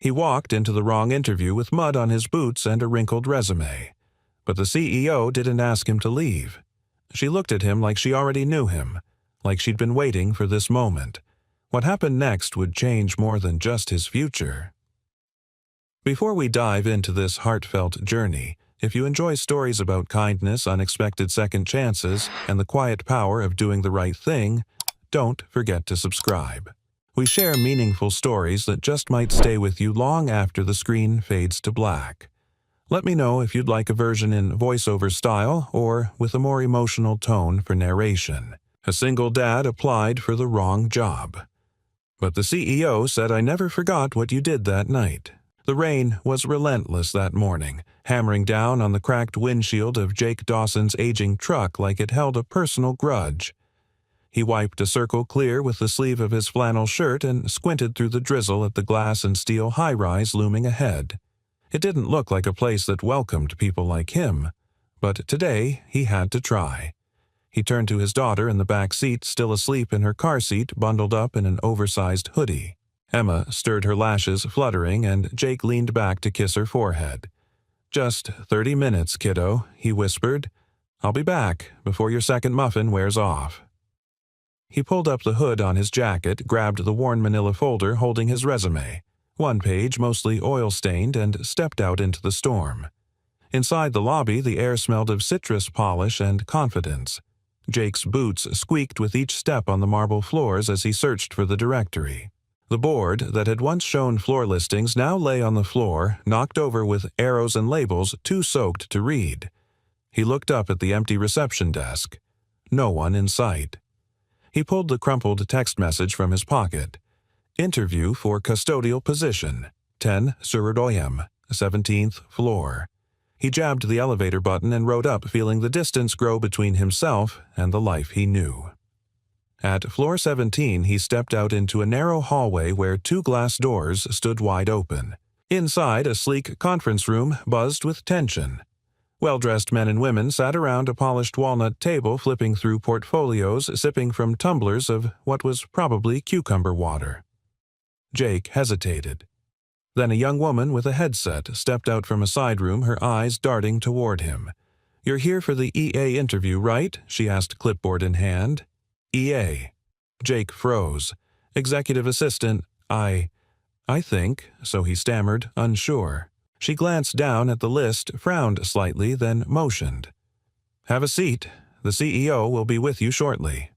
He walked into the wrong interview with mud on his boots and a wrinkled resume. But the CEO didn't ask him to leave. She looked at him like she already knew him, like she'd been waiting for this moment. What happened next would change more than just his future. Before we dive into this heartfelt journey, if you enjoy stories about kindness, unexpected second chances, and the quiet power of doing the right thing, don't forget to subscribe. We share meaningful stories that just might stay with you long after the screen fades to black. Let me know if you'd like a version in voiceover style or with a more emotional tone for narration. A single dad applied for the wrong job. But the CEO said, "I never forgot what you did that night." The rain was relentless that morning, hammering down on the cracked windshield of Jake Dawson's aging truck like it held a personal grudge. He wiped a circle clear with the sleeve of his flannel shirt and squinted through the drizzle at the glass and steel high-rise looming ahead. It didn't look like a place that welcomed people like him, but today he had to try. He turned to his daughter in the back seat, still asleep in her car seat, bundled up in an oversized hoodie. Emma stirred her lashes, fluttering, and Jake leaned back to kiss her forehead. "Just 30 minutes, kiddo," he whispered. "I'll be back before your second muffin wears off." He pulled up the hood on his jacket, grabbed the worn manila folder holding his resume, one page mostly oil-stained, and stepped out into the storm. Inside the lobby, the air smelled of citrus polish and confidence. Jake's boots squeaked with each step on the marble floors as he searched for the directory. The board that had once shown floor listings now lay on the floor, knocked over with arrows and labels too soaked to read. He looked up at the empty reception desk. No one in sight. He pulled the crumpled text message from his pocket. "Interview for custodial position, 10 Surudoyem, 17th floor." He jabbed the elevator button and rode up, feeling the distance grow between himself and the life he knew. At floor 17, he stepped out into a narrow hallway where 2 glass doors stood wide open. Inside, a sleek conference room buzzed with tension. Well-dressed men and women sat around a polished walnut table, flipping through portfolios, sipping from tumblers of what was probably cucumber water. Jake hesitated. Then a young woman with a headset stepped out from a side room, her eyes darting toward him. "You're here for the EA interview, right?" she asked, clipboard in hand. "EA." Jake froze. "Executive assistant, I think," so he stammered, unsure. She glanced down at the list, frowned slightly, then motioned. "Have a seat. The CEO will be with you shortly."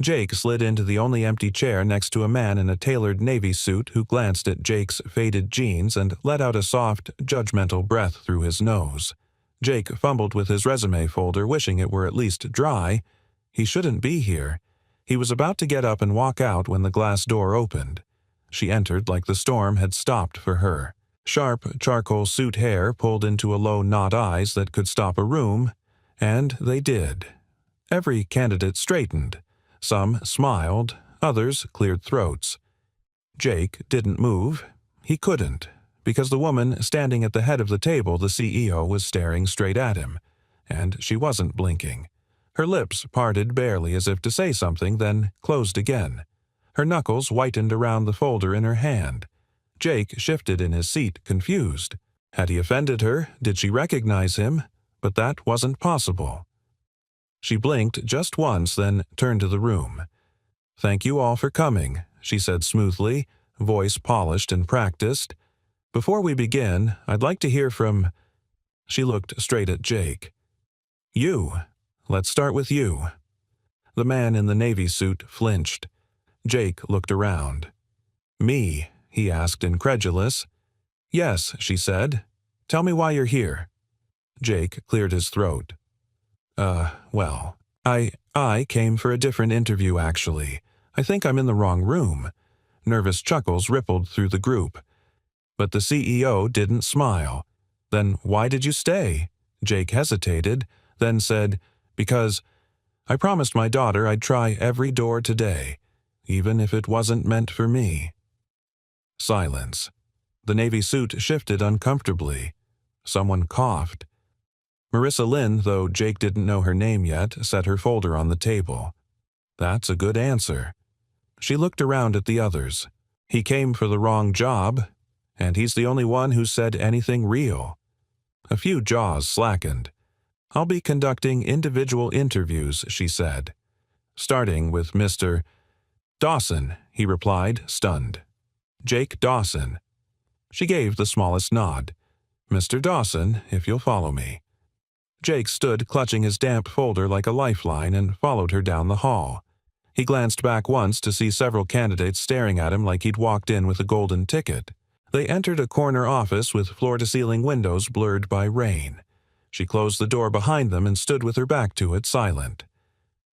Jake slid into the only empty chair next to a man in a tailored navy suit who glanced at Jake's faded jeans and let out a soft, judgmental breath through his nose. Jake fumbled with his resume folder, wishing it were at least dry. He shouldn't be here. He was about to get up and walk out when the glass door opened. She entered like the storm had stopped for her. Sharp charcoal suit hair pulled into a low knot, eyes that could stop a room, and they did. Every candidate straightened. Some smiled, others cleared throats. Jake didn't move. He couldn't, because the woman standing at the head of the table, the CEO, was staring straight at him, and she wasn't blinking. Her lips parted barely as if to say something, then closed again. Her knuckles whitened around the folder in her hand. Jake shifted in his seat, confused. Had he offended her? Did she recognize him? But that wasn't possible. She blinked just once, then turned to the room. "Thank you all for coming," she said smoothly, voice polished and practiced. "Before we begin, I'd like to hear from—" She looked straight at Jake. "You. Let's start with you." The man in the navy suit flinched. Jake looked around. "Me?" he asked, incredulous. "Yes," she said. "Tell me why you're here." Jake cleared his throat. Well, I came for a different interview, actually. I think I'm in the wrong room." Nervous chuckles rippled through the group. But the CEO didn't smile. "Then why did you stay?" Jake hesitated, then said, "Because I promised my daughter I'd try every door today, even if it wasn't meant for me." Silence. The navy suit shifted uncomfortably. Someone coughed. Marissa Lynn, though Jake didn't know her name yet, set her folder on the table. "That's a good answer." She looked around at the others. "He came for the wrong job." and he's the only one who said anything real. A few jaws slackened. I'll be conducting individual interviews, she said. Starting with Mr. Dawson, he replied, stunned. Jake Dawson. She gave the smallest nod. Mr. Dawson, if you'll follow me. Jake stood clutching his damp folder like a lifeline and followed her down the hall. He glanced back once to see several candidates staring at him like he'd walked in with a golden ticket. They entered a corner office with floor-to-ceiling windows blurred by rain. She closed the door behind them and stood with her back to it, silent.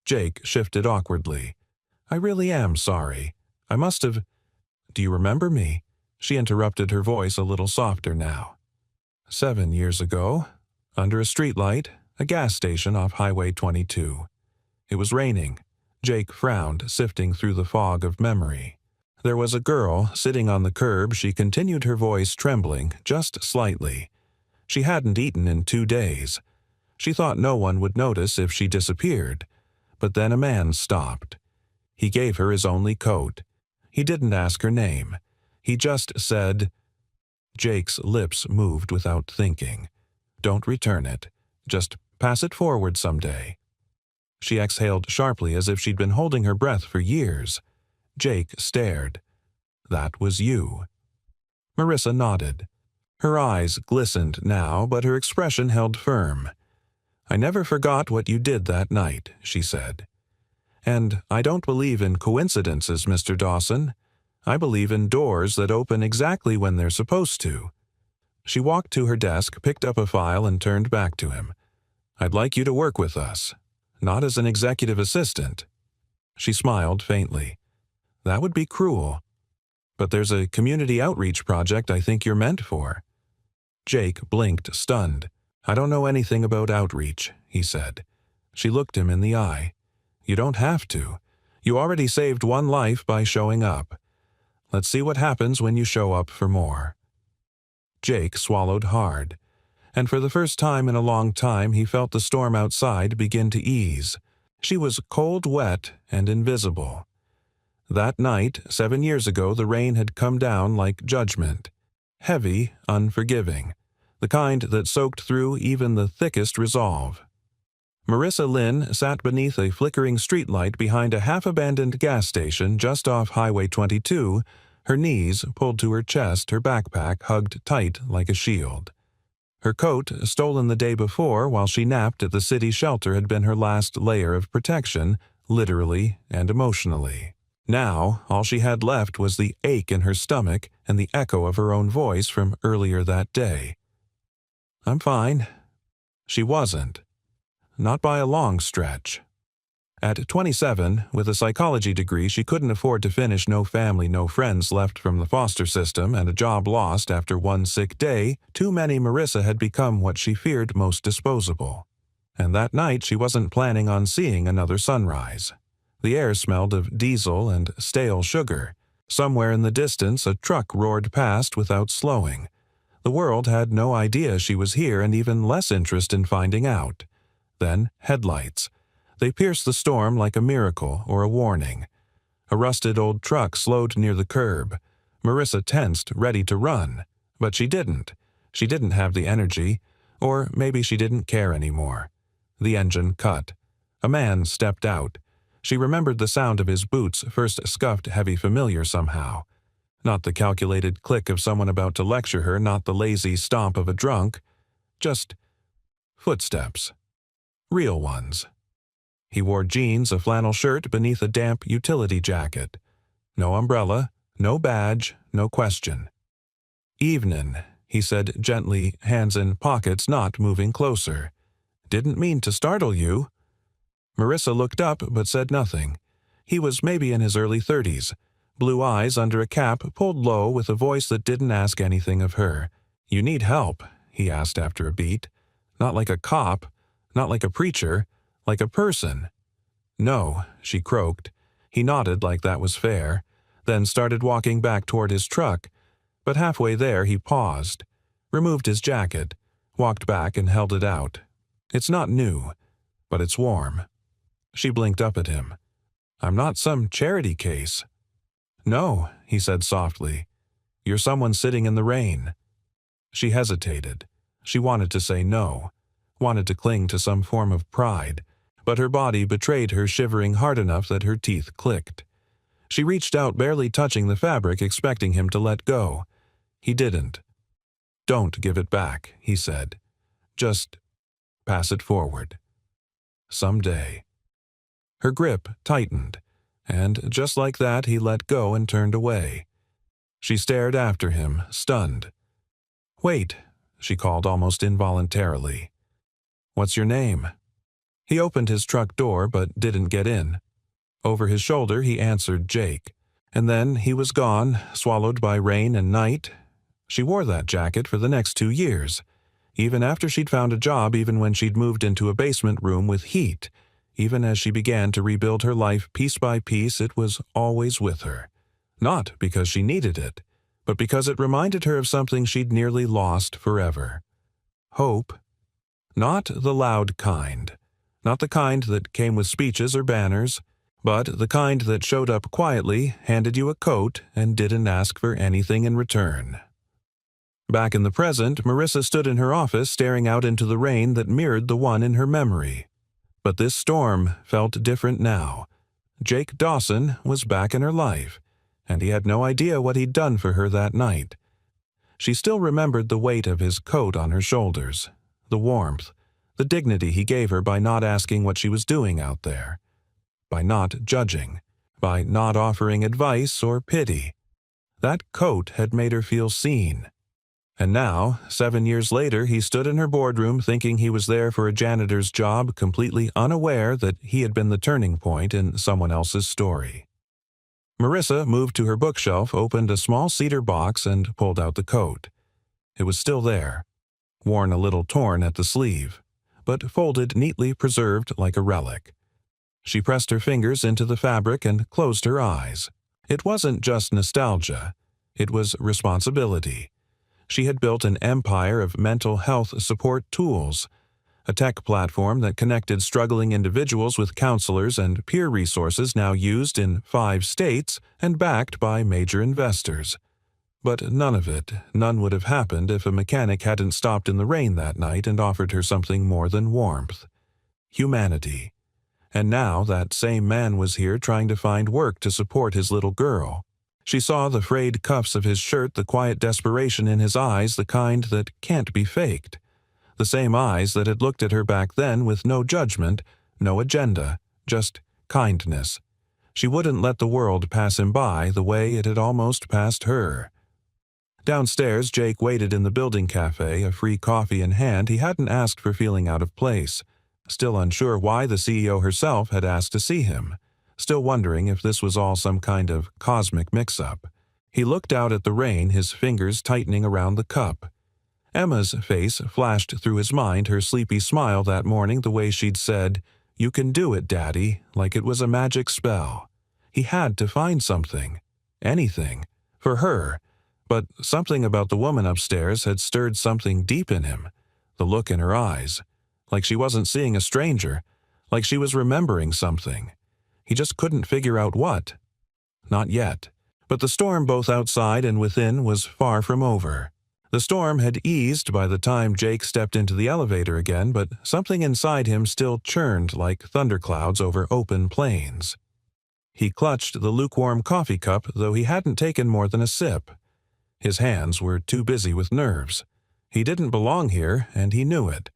Jake shifted awkwardly. I really am sorry. I must have— Do you remember me? She interrupted, her voice a little softer now. 7 years ago, under a streetlight, a gas station off Highway 22. It was raining. Jake frowned, sifting through the fog of memory. There was a girl sitting on the curb. She continued, her voice trembling, just slightly. She hadn't eaten in 2 days. She thought no one would notice if she disappeared. But then a man stopped. He gave her his only coat. He didn't ask her name. He just said— Jake's lips moved without thinking. Don't return it. Just pass it forward someday. She exhaled sharply as if she'd been holding her breath for years. Jake stared. That was you. Marissa nodded. Her eyes glistened now, but her expression held firm. I never forgot what you did that night, she said. And I don't believe in coincidences, Mr. Dawson. I believe in doors that open exactly when they're supposed to. She walked to her desk, picked up a file, and turned back to him. I'd like you to work with us. Not as an executive assistant. She smiled faintly. That would be cruel. But there's a community outreach project I think you're meant for. Jake blinked, stunned. I don't know anything about outreach, he said. She looked him in the eye. You don't have to. You already saved one life by showing up. Let's see what happens when you show up for more. Jake swallowed hard, and for the first time in a long time he felt the storm outside begin to ease. She was cold, wet, and invisible. That night, 7 years ago, the rain had come down like judgment. Heavy, unforgiving. The kind that soaked through even the thickest resolve. Marissa Lynn sat beneath a flickering streetlight behind a half-abandoned gas station just off Highway 22, her knees pulled to her chest, her backpack hugged tight like a shield. Her coat, stolen the day before while she napped at the city shelter, had been her last layer of protection, literally and emotionally. Now, all she had left was the ache in her stomach and the echo of her own voice from earlier that day. I'm fine. She wasn't. Not by a long stretch. At 27, with a psychology degree, she couldn't afford to finish No Family, No Friends left from the foster system and a job lost after one sick day. Too many Marissa had become what she feared most disposable. And that night she wasn't planning on seeing another sunrise. The air smelled of diesel and stale sugar. Somewhere in the distance a truck roared past without slowing. The world had no idea she was here and even less interest in finding out. Then headlights. They pierced the storm like a miracle or a warning. A rusted old truck slowed near the curb. Marissa tensed, ready to run. But she didn't. She didn't have the energy. Or maybe she didn't care anymore. The engine cut. A man stepped out. She remembered the sound of his boots, first scuffed heavy familiar somehow. Not the calculated click of someone about to lecture her, not the lazy stomp of a drunk. Just footsteps. Real ones. He wore jeans, a flannel shirt beneath a damp utility jacket. No umbrella, no badge, no question. Evenin', he said gently, hands in pockets, not moving closer. Didn't mean to startle you. Marissa looked up but said nothing. He was maybe in his early 30s. Blue eyes under a cap, pulled low with a voice that didn't ask anything of her. You need help, he asked after a beat. Not like a cop, not like a preacher, like a person. No, she croaked. He nodded like that was fair, then started walking back toward his truck. But halfway there he paused, removed his jacket, walked back and held it out. It's not new, but it's warm. She blinked up at him. I'm not some charity case. No, he said softly. You're someone sitting in the rain." She hesitated. She wanted to say no, wanted to cling to some form of pride, but her body betrayed her, shivering hard enough that her teeth clicked. She reached out, barely touching the fabric, expecting him to let go. He didn't. "Don't give it back," he said. "Just pass it forward. Someday." Her grip tightened, and just like that he let go and turned away. She stared after him, stunned. "Wait," she called almost involuntarily. "What's your name?" He opened his truck door but didn't get in. Over his shoulder he answered Jake, and then he was gone, swallowed by rain and night. She wore that jacket for the next 2 years, even after she'd found a job, even when she'd moved into a basement room with heat. Even as she began to rebuild her life piece by piece, it was always with her. Not because she needed it, but because it reminded her of something she'd nearly lost forever. Hope. Not the loud kind. Not the kind that came with speeches or banners, but the kind that showed up quietly, handed you a coat, and didn't ask for anything in return. Back in the present, Marissa stood in her office staring out into the rain that mirrored the one in her memory. But this storm felt different now. Jake Dawson was back in her life, and he had no idea what he'd done for her that night. She still remembered the weight of his coat on her shoulders, the warmth, the dignity he gave her by not asking what she was doing out there, by not judging, by not offering advice or pity. That coat had made her feel seen. And now, 7 years later, he stood in her boardroom thinking he was there for a janitor's job, completely unaware that he had been the turning point in someone else's story. Marissa moved to her bookshelf, opened a small cedar box, and pulled out the coat. It was still there, worn a little torn at the sleeve, but folded neatly, preserved like a relic. She pressed her fingers into the fabric and closed her eyes. It wasn't just nostalgia. It was responsibility. She had built an empire of mental health support tools, a tech platform that connected struggling individuals with counselors and peer resources now used in 5 states and backed by major investors. But none would have happened if a mechanic hadn't stopped in the rain that night and offered her something more than warmth. Humanity. And now that same man was here trying to find work to support his little girl. She saw the frayed cuffs of his shirt, the quiet desperation in his eyes, the kind that can't be faked. The same eyes that had looked at her back then with no judgment, no agenda, just kindness. She wouldn't let the world pass him by the way it had almost passed her. Downstairs, Jake waited in the building cafe, a free coffee in hand. He hadn't asked for feeling out of place. Still unsure why the CEO herself had asked to see him. Still wondering if this was all some kind of cosmic mix-up. He looked out at the rain, his fingers tightening around the cup. Emma's face flashed through his mind, her sleepy smile that morning, the way she'd said, "You can do it, Daddy," like it was a magic spell. He had to find something, anything, for her, but something about the woman upstairs had stirred something deep in him, the look in her eyes, like she wasn't seeing a stranger, like she was remembering something. He just couldn't figure out what. Not yet. But the storm both outside and within was far from over. The storm had eased by the time Jake stepped into the elevator again, but something inside him still churned like thunderclouds over open plains. He clutched the lukewarm coffee cup, though he hadn't taken more than a sip. His hands were too busy with nerves. He didn't belong here, and he knew it.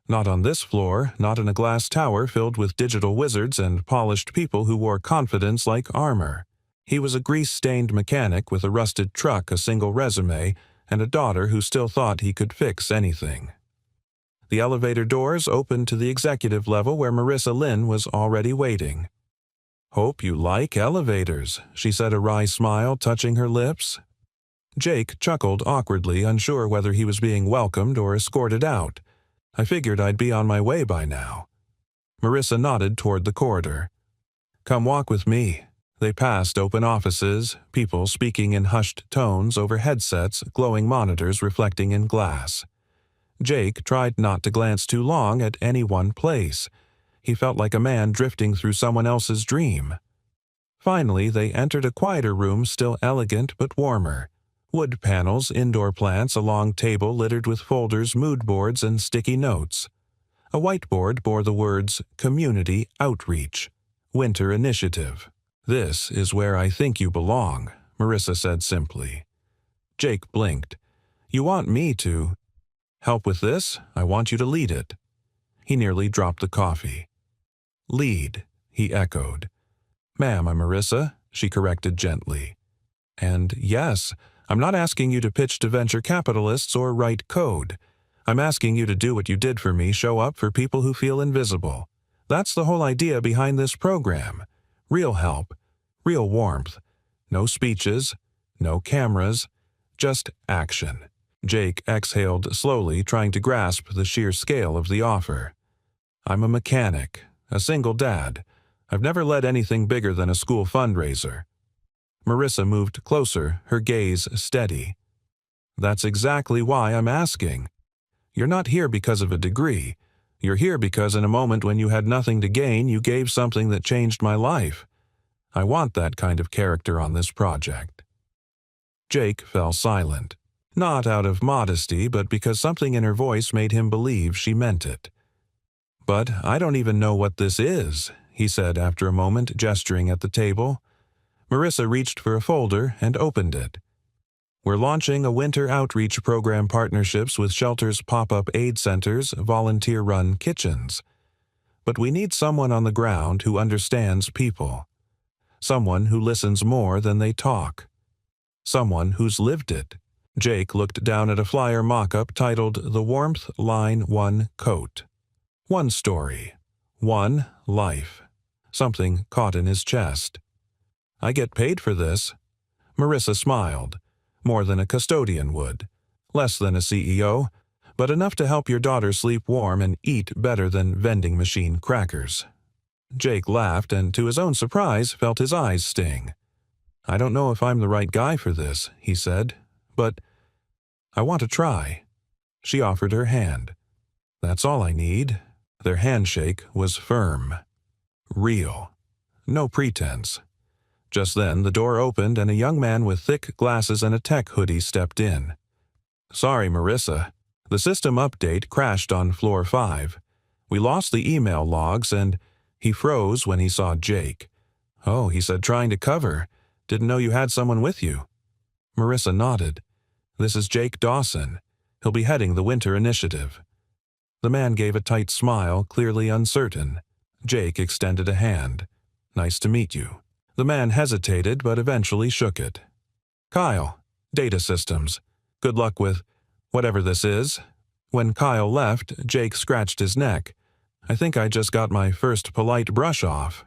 Not on this floor, not in a glass tower filled with digital wizards and polished people who wore confidence like armor. He was a grease-stained mechanic with a rusted truck, a single resume, and a daughter who still thought he could fix anything. The elevator doors opened to the executive level where Marissa Lynn was already waiting. "Hope you like elevators," she said, a wry smile touching her lips. Jake chuckled awkwardly, unsure whether he was being welcomed or escorted out. "I figured I'd be on my way by now." Marissa nodded toward the corridor. "Come walk with me." They passed open offices, people speaking in hushed tones over headsets, glowing monitors reflecting in glass. Jake tried not to glance too long at any one place. He felt like a man drifting through someone else's dream. Finally, they entered a quieter room, still elegant but warmer. Wood panels, indoor plants, a long table littered with folders, mood boards, and sticky notes. A whiteboard bore the words Community Outreach, Winter Initiative. "This is where I think you belong," Marissa said simply. Jake blinked. "You want me to help with this? I want you to lead it." He nearly dropped the coffee. "Lead," he echoed. "Ma'am, I'm Marissa," she corrected gently. "And yes, I'm not asking you to pitch to venture capitalists or write code. I'm asking you to do what you did for me, show up for people who feel invisible. That's the whole idea behind this program. Real help, real warmth. No speeches, no cameras, just action." Jake exhaled slowly, trying to grasp the sheer scale of the offer. "I'm a mechanic, a single dad. I've never led anything bigger than a school fundraiser." Marissa moved closer, her gaze steady. "That's exactly why I'm asking. You're not here because of a degree. You're here because in a moment when you had nothing to gain, you gave something that changed my life. I want that kind of character on this project." Jake fell silent, not out of modesty, but because something in her voice made him believe she meant it. "But I don't even know what this is," he said after a moment, gesturing at the table. Marissa reached for a folder and opened it. "We're launching a winter outreach program, partnerships with shelters, pop-up aid centers, volunteer-run kitchens. But we need someone on the ground who understands people. Someone who listens more than they talk. Someone who's lived it." Jake looked down at a flyer mock-up titled The Warmth Line 1 Coat. One story. One life. Something caught in his chest. "I get paid for this." Marissa smiled. "More than a custodian would. Less than a CEO, but enough to help your daughter sleep warm and eat better than vending machine crackers." Jake laughed and, to his own surprise, felt his eyes sting. "I don't know if I'm the right guy for this," he said, "but I want to try." She offered her hand. "That's all I need." Their handshake was firm. Real. No pretense. Just then, the door opened and a young man with thick glasses and a tech hoodie stepped in. "Sorry, Marissa. The system update crashed on floor 5. We lost the email logs and—" He froze when he saw Jake. "Oh," he said, trying to cover. "Didn't know you had someone with you." Marissa nodded. "This is Jake Dawson. He'll be heading the Winter Initiative." The man gave a tight smile, clearly uncertain. Jake extended a hand. "Nice to meet you." The man hesitated, but eventually shook it. "Kyle, Data Systems. Good luck with whatever this is." When Kyle left, Jake scratched his neck. "I think I just got my first polite brush off."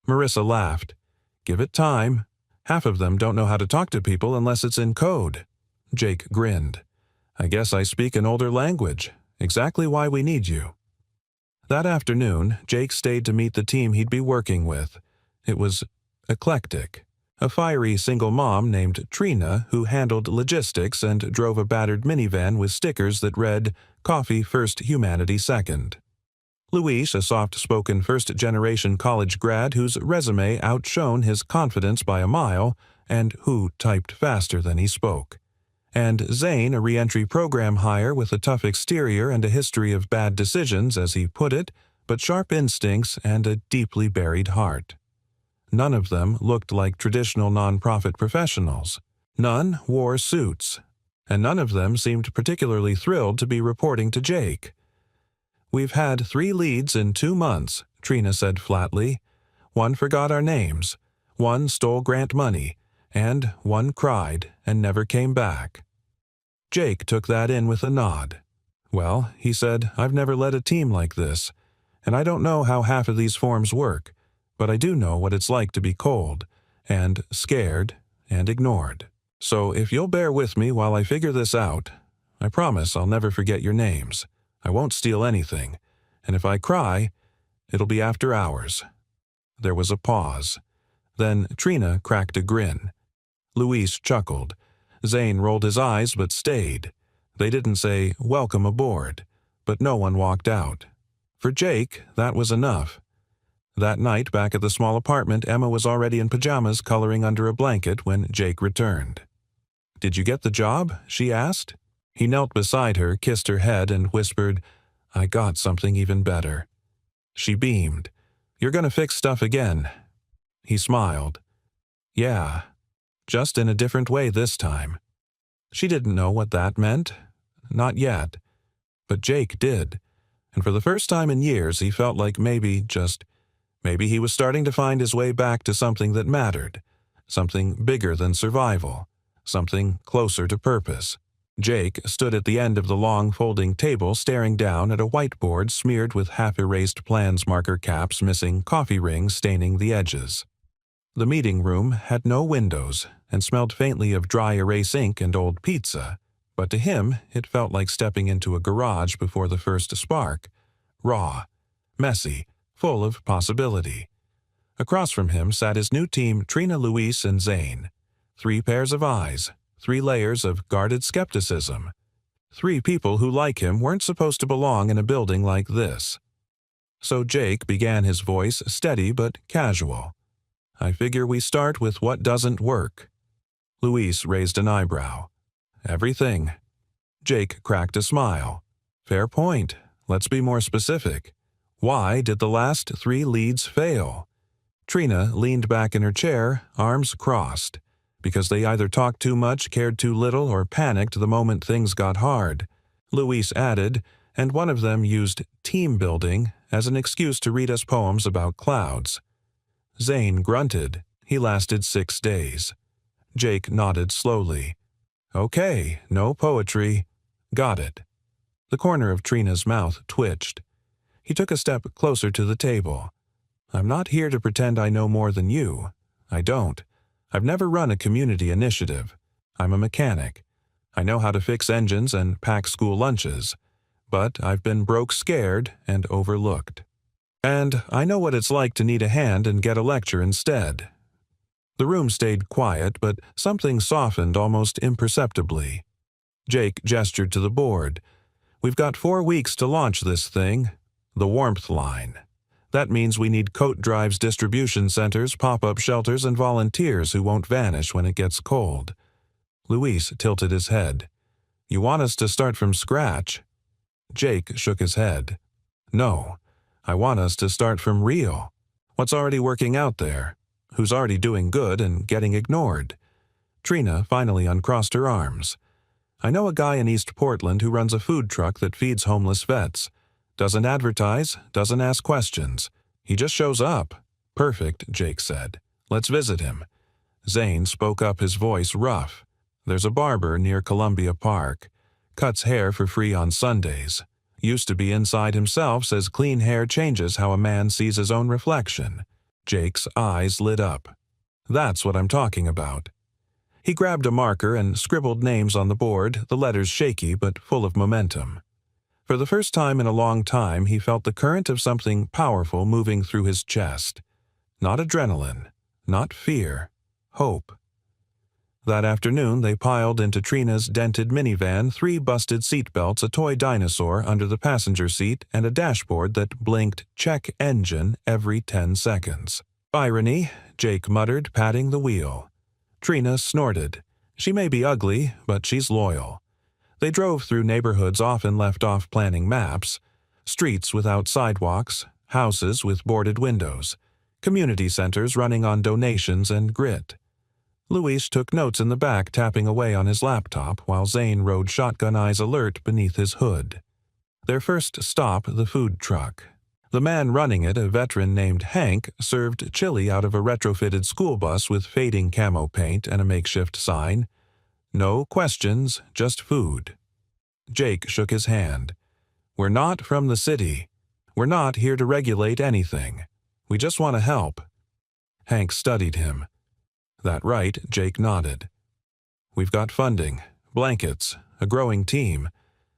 Marissa laughed. "Give it time. Half of them don't know how to talk to people unless it's in code." Jake grinned. "I guess I speak an older language. Exactly why we need you." That afternoon, Jake stayed to meet the team he'd be working with. It was eclectic. A fiery single mom named Trina who handled logistics and drove a battered minivan with stickers that read, "Coffee first, humanity second." Luis, a soft-spoken first-generation college grad whose resume outshone his confidence by a mile and who typed faster than he spoke. And Zane, a re-entry program hire with a tough exterior and a history of bad decisions, as he put it, but sharp instincts and a deeply buried heart. None of them looked like traditional nonprofit professionals. None wore suits. And none of them seemed particularly thrilled to be reporting to Jake. "We've had 3 leads in 2 months, Trina said flatly. "One forgot our names, one stole grant money, and one cried and never came back." Jake took that in with a nod. "Well," he said, "I've never led a team like this, and I don't know how half of these forms work. But I do know what it's like to be cold, and scared, and ignored. So if you'll bear with me while I figure this out, I promise I'll never forget your names. I won't steal anything, and if I cry, it'll be after hours." There was a pause. Then Trina cracked a grin. Luis chuckled. Zane rolled his eyes but stayed. They didn't say, "Welcome aboard," but no one walked out. For Jake, that was enough. That night, back at the small apartment, Emma was already in pajamas coloring under a blanket when Jake returned. "Did you get the job?" she asked. He knelt beside her, kissed her head, and whispered, "I got something even better." She beamed. "You're gonna fix stuff again." He smiled. "Yeah, just in a different way this time." She didn't know what that meant. Not yet. But Jake did. And for the first time in years, he felt like maybe he was starting to find his way back to something that mattered. Something bigger than survival. Something closer to purpose. Jake stood at the end of the long folding table staring down at a whiteboard smeared with half-erased plans marker caps missing coffee rings staining the edges. The meeting room had no windows and smelled faintly of dry erase ink and old pizza, but to him it felt like stepping into a garage before the first spark. Raw, messy, full of possibility. Across from him sat his new team Trina, Luis, and Zane. 3 pairs of eyes, 3 layers of guarded skepticism. 3 people who, like him, weren't supposed to belong in a building like this. So Jake began, his voice steady but casual. "I figure we start with what doesn't work." Luis raised an eyebrow. "Everything." Jake cracked a smile. "Fair point. Let's be more specific. Why did the last 3 leads fail?" Trina leaned back in her chair, arms crossed. Because they either talked too much, cared too little, or panicked the moment things got hard. Luis added, and one of them used team building as an excuse to read us poems about clouds. Zane grunted. He lasted 6 days. Jake nodded slowly. "Okay, no poetry. Got it." The corner of Trina's mouth twitched. He took a step closer to the table. "I'm not here to pretend I know more than you. I don't. I've never run a community initiative. I'm a mechanic. I know how to fix engines and pack school lunches. But I've been broke scared and overlooked. And I know what it's like to need a hand and get a lecture instead." The room stayed quiet, but something softened almost imperceptibly. Jake gestured to the board. "We've got 4 weeks to launch this thing. The warmth line. That means we need coat drives, distribution centers, pop-up shelters, and volunteers who won't vanish when it gets cold." Luis tilted his head. "You want us to start from scratch?" Jake shook his head. "No, I want us to start from real. What's already working out there? Who's already doing good and getting ignored?" Trina finally uncrossed her arms. "I know a guy in East Portland who runs a food truck that feeds homeless vets. Doesn't advertise, doesn't ask questions. He just shows up." "Perfect," Jake said. "Let's visit him." Zane spoke up, his voice rough. "There's a barber near Columbia Park. Cuts hair for free on Sundays. Used to be inside himself, says clean hair changes how a man sees his own reflection." Jake's eyes lit up. "That's what I'm talking about." He grabbed a marker and scribbled names on the board, the letters shaky but full of momentum. For the first time in a long time, he felt the current of something powerful moving through his chest. Not adrenaline, not fear, hope. That afternoon, they piled into Trina's dented minivan 3 busted seatbelts, a toy dinosaur under the passenger seat, and a dashboard that blinked "check engine" every 10 seconds. "Irony," Jake muttered, patting the wheel. Trina snorted. "She may be ugly, but she's loyal." They drove through neighborhoods often left off planning maps. Streets without sidewalks, houses with boarded windows, community centers running on donations and grit. Luis took notes in the back, tapping away on his laptop, while Zane rode shotgun eyes alert beneath his hood. Their first stop, the food truck. The man running it, a veteran named Hank, served chili out of a retrofitted school bus with fading camo paint and a makeshift sign. "No questions, just food." Jake shook his hand. "We're not from the city. We're not here to regulate anything. We just want to help." Hank studied him. "That right?" Jake nodded. "We've got funding, blankets, a growing team,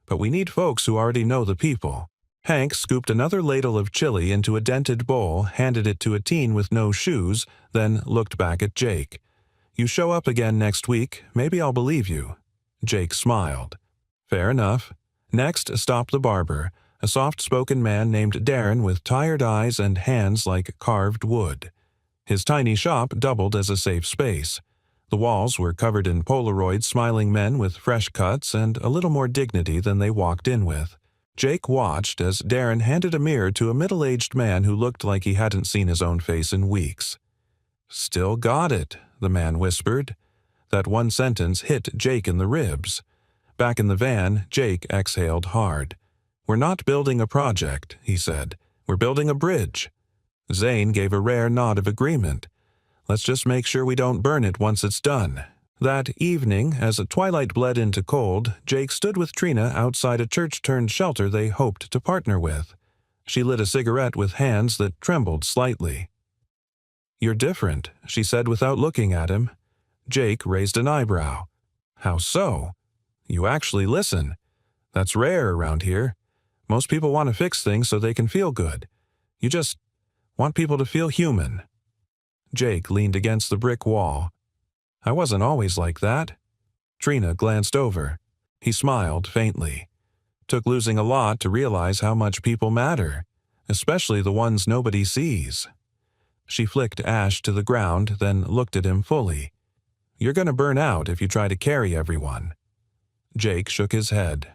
but we need folks who already know the people." Hank scooped another ladle of chili into a dented bowl, handed it to a teen with no shoes, then looked back at Jake. "You show up again next week, maybe I'll believe you." Jake smiled. "Fair enough." Next stopped the barber, a soft-spoken man named Darren with tired eyes and hands like carved wood. His tiny shop doubled as a safe space. The walls were covered in Polaroid smiling men with fresh cuts and a little more dignity than they walked in with. Jake watched as Darren handed a mirror to a middle-aged man who looked like he hadn't seen his own face in weeks. "Still got it," the man whispered. That one sentence hit Jake in the ribs. Back in the van, Jake exhaled hard. "We're not building a project," he said. "We're building a bridge." Zane gave a rare nod of agreement. "Let's just make sure we don't burn it once it's done." That evening, as twilight bled into cold, Jake stood with Trina outside a church-turned shelter they hoped to partner with. She lit a cigarette with hands that trembled slightly. "You're different," she said without looking at him. Jake raised an eyebrow. "How so?" "You actually listen. That's rare around here. Most people want to fix things so they can feel good. You just want people to feel human." Jake leaned against the brick wall. "I wasn't always like that." Trina glanced over. He smiled faintly. "Took losing a lot to realize how much people matter, especially the ones nobody sees." She flicked ash to the ground, then looked at him fully. "You're going to burn out if you try to carry everyone." Jake shook his head.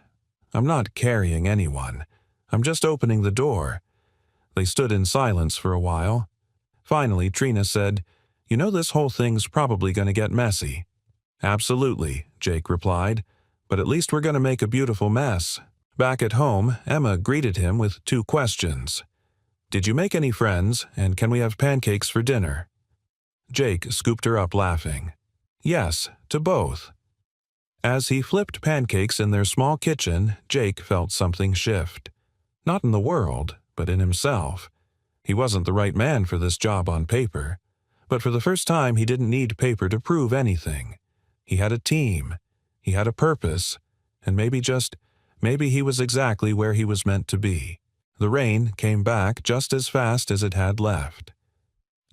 "I'm not carrying anyone. I'm just opening the door." They stood in silence for a while. Finally, Trina said, "You know this whole thing's probably going to get messy." "Absolutely," Jake replied. "But at least we're going to make a beautiful mess." Back at home, Emma greeted him with 2 questions. "Did you make any friends, and can we have pancakes for dinner?" Jake scooped her up laughing. "Yes, to both." As he flipped pancakes in their small kitchen, Jake felt something shift. Not in the world, but in himself. He wasn't the right man for this job on paper. But for the first time, he didn't need paper to prove anything. He had a team. He had a purpose. And maybe he was exactly where he was meant to be. The rain came back just as fast as it had left.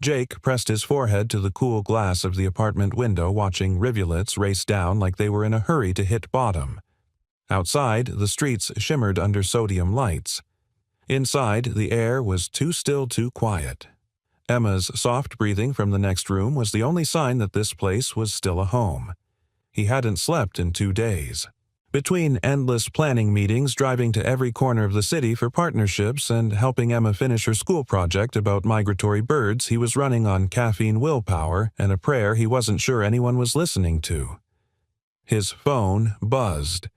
Jake pressed his forehead to the cool glass of the apartment window, watching rivulets race down like they were in a hurry to hit bottom. Outside, the streets shimmered under sodium lights. Inside, the air was too still, too quiet. Emma's soft breathing from the next room was the only sign that this place was still a home. He hadn't slept in 2 days. Between endless planning meetings, driving to every corner of the city for partnerships, and helping Emma finish her school project about migratory birds, he was running on caffeine willpower and a prayer he wasn't sure anyone was listening to. His phone buzzed.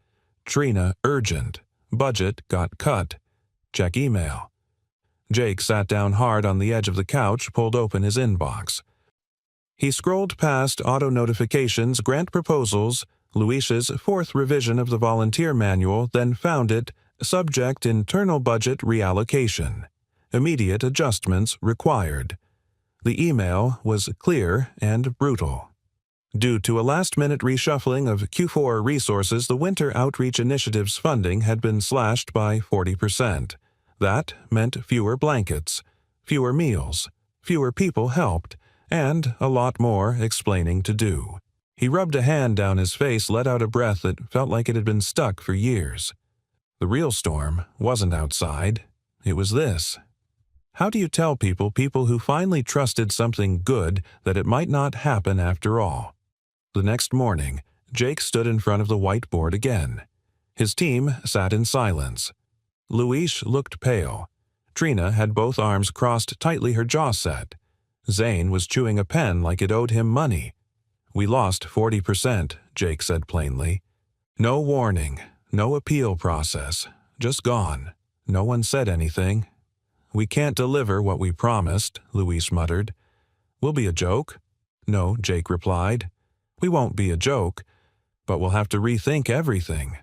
"Trina, urgent. Budget got cut. Check email." Jake sat down hard on the edge of the couch, pulled open his inbox. He scrolled past auto notifications, grant proposals, Luis's 4th revision of the volunteer manual, then found it, subject internal budget reallocation. Immediate adjustments required. The email was clear and brutal. Due to a last-minute reshuffling of Q4 resources, the Winter Outreach Initiative's funding had been slashed by 40%. That meant fewer blankets, fewer meals, fewer people helped, and a lot more explaining to do. He rubbed a hand down his face, let out a breath that felt like it had been stuck for years. The real storm wasn't outside. It was this. How do you tell people who finally trusted something good that it might not happen after all? The next morning, Jake stood in front of the whiteboard again. His team sat in silence. Luis looked pale. Trina had both arms crossed tightly, her jaw set. Zane was chewing a pen like it owed him money. "We lost 40%, Jake said plainly. "No warning, no appeal process, just gone. No one said anything." "We can't deliver what we promised," Luis muttered. "We'll be a joke." "No," Jake replied. "We won't be a joke, but we'll have to rethink everything."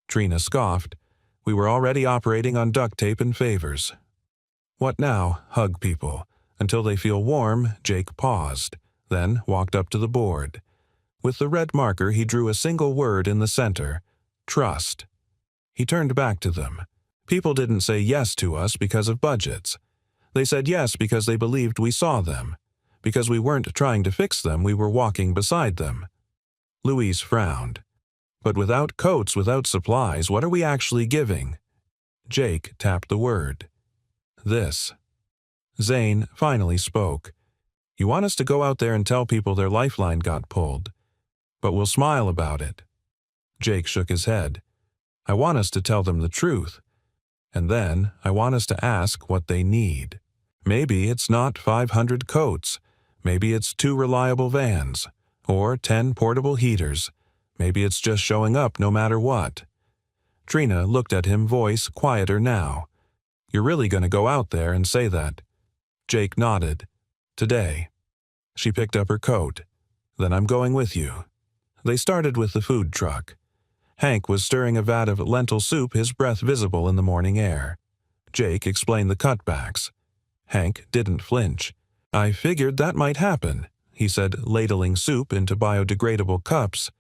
Trina scoffed. "We were already operating on duct tape and favors." "What now? Hug people." Until they feel warm, Jake paused, then walked up to the board. With the red marker, he drew a single word in the center: trust. He turned back to them. "People didn't say yes to us because of budgets. They said yes because they believed we saw them. Because we weren't trying to fix them, we were walking beside them." Luis frowned. "But without coats, without supplies, what are we actually giving?" Jake tapped the word. "This." Zane finally spoke. You want us to go out there and tell people their lifeline got pulled, but we'll smile about it." Jake shook his head. "I want us to tell them the truth, and then I want us to ask what they need. Maybe it's not 500 coats. Maybe it's 2 reliable vans, or 10 portable heaters. Maybe it's just showing up no matter what." Trina looked at him, voice quieter now. "You're really going to go out there and say that?" Jake nodded. "Today." She picked up her coat. "Then I'm going with you." They started with the food truck. Hank was stirring a vat of lentil soup, his breath visible in the morning air. Jake explained the cutbacks. Hank didn't flinch. "I figured that might happen," he said, ladling soup into biodegradable cups.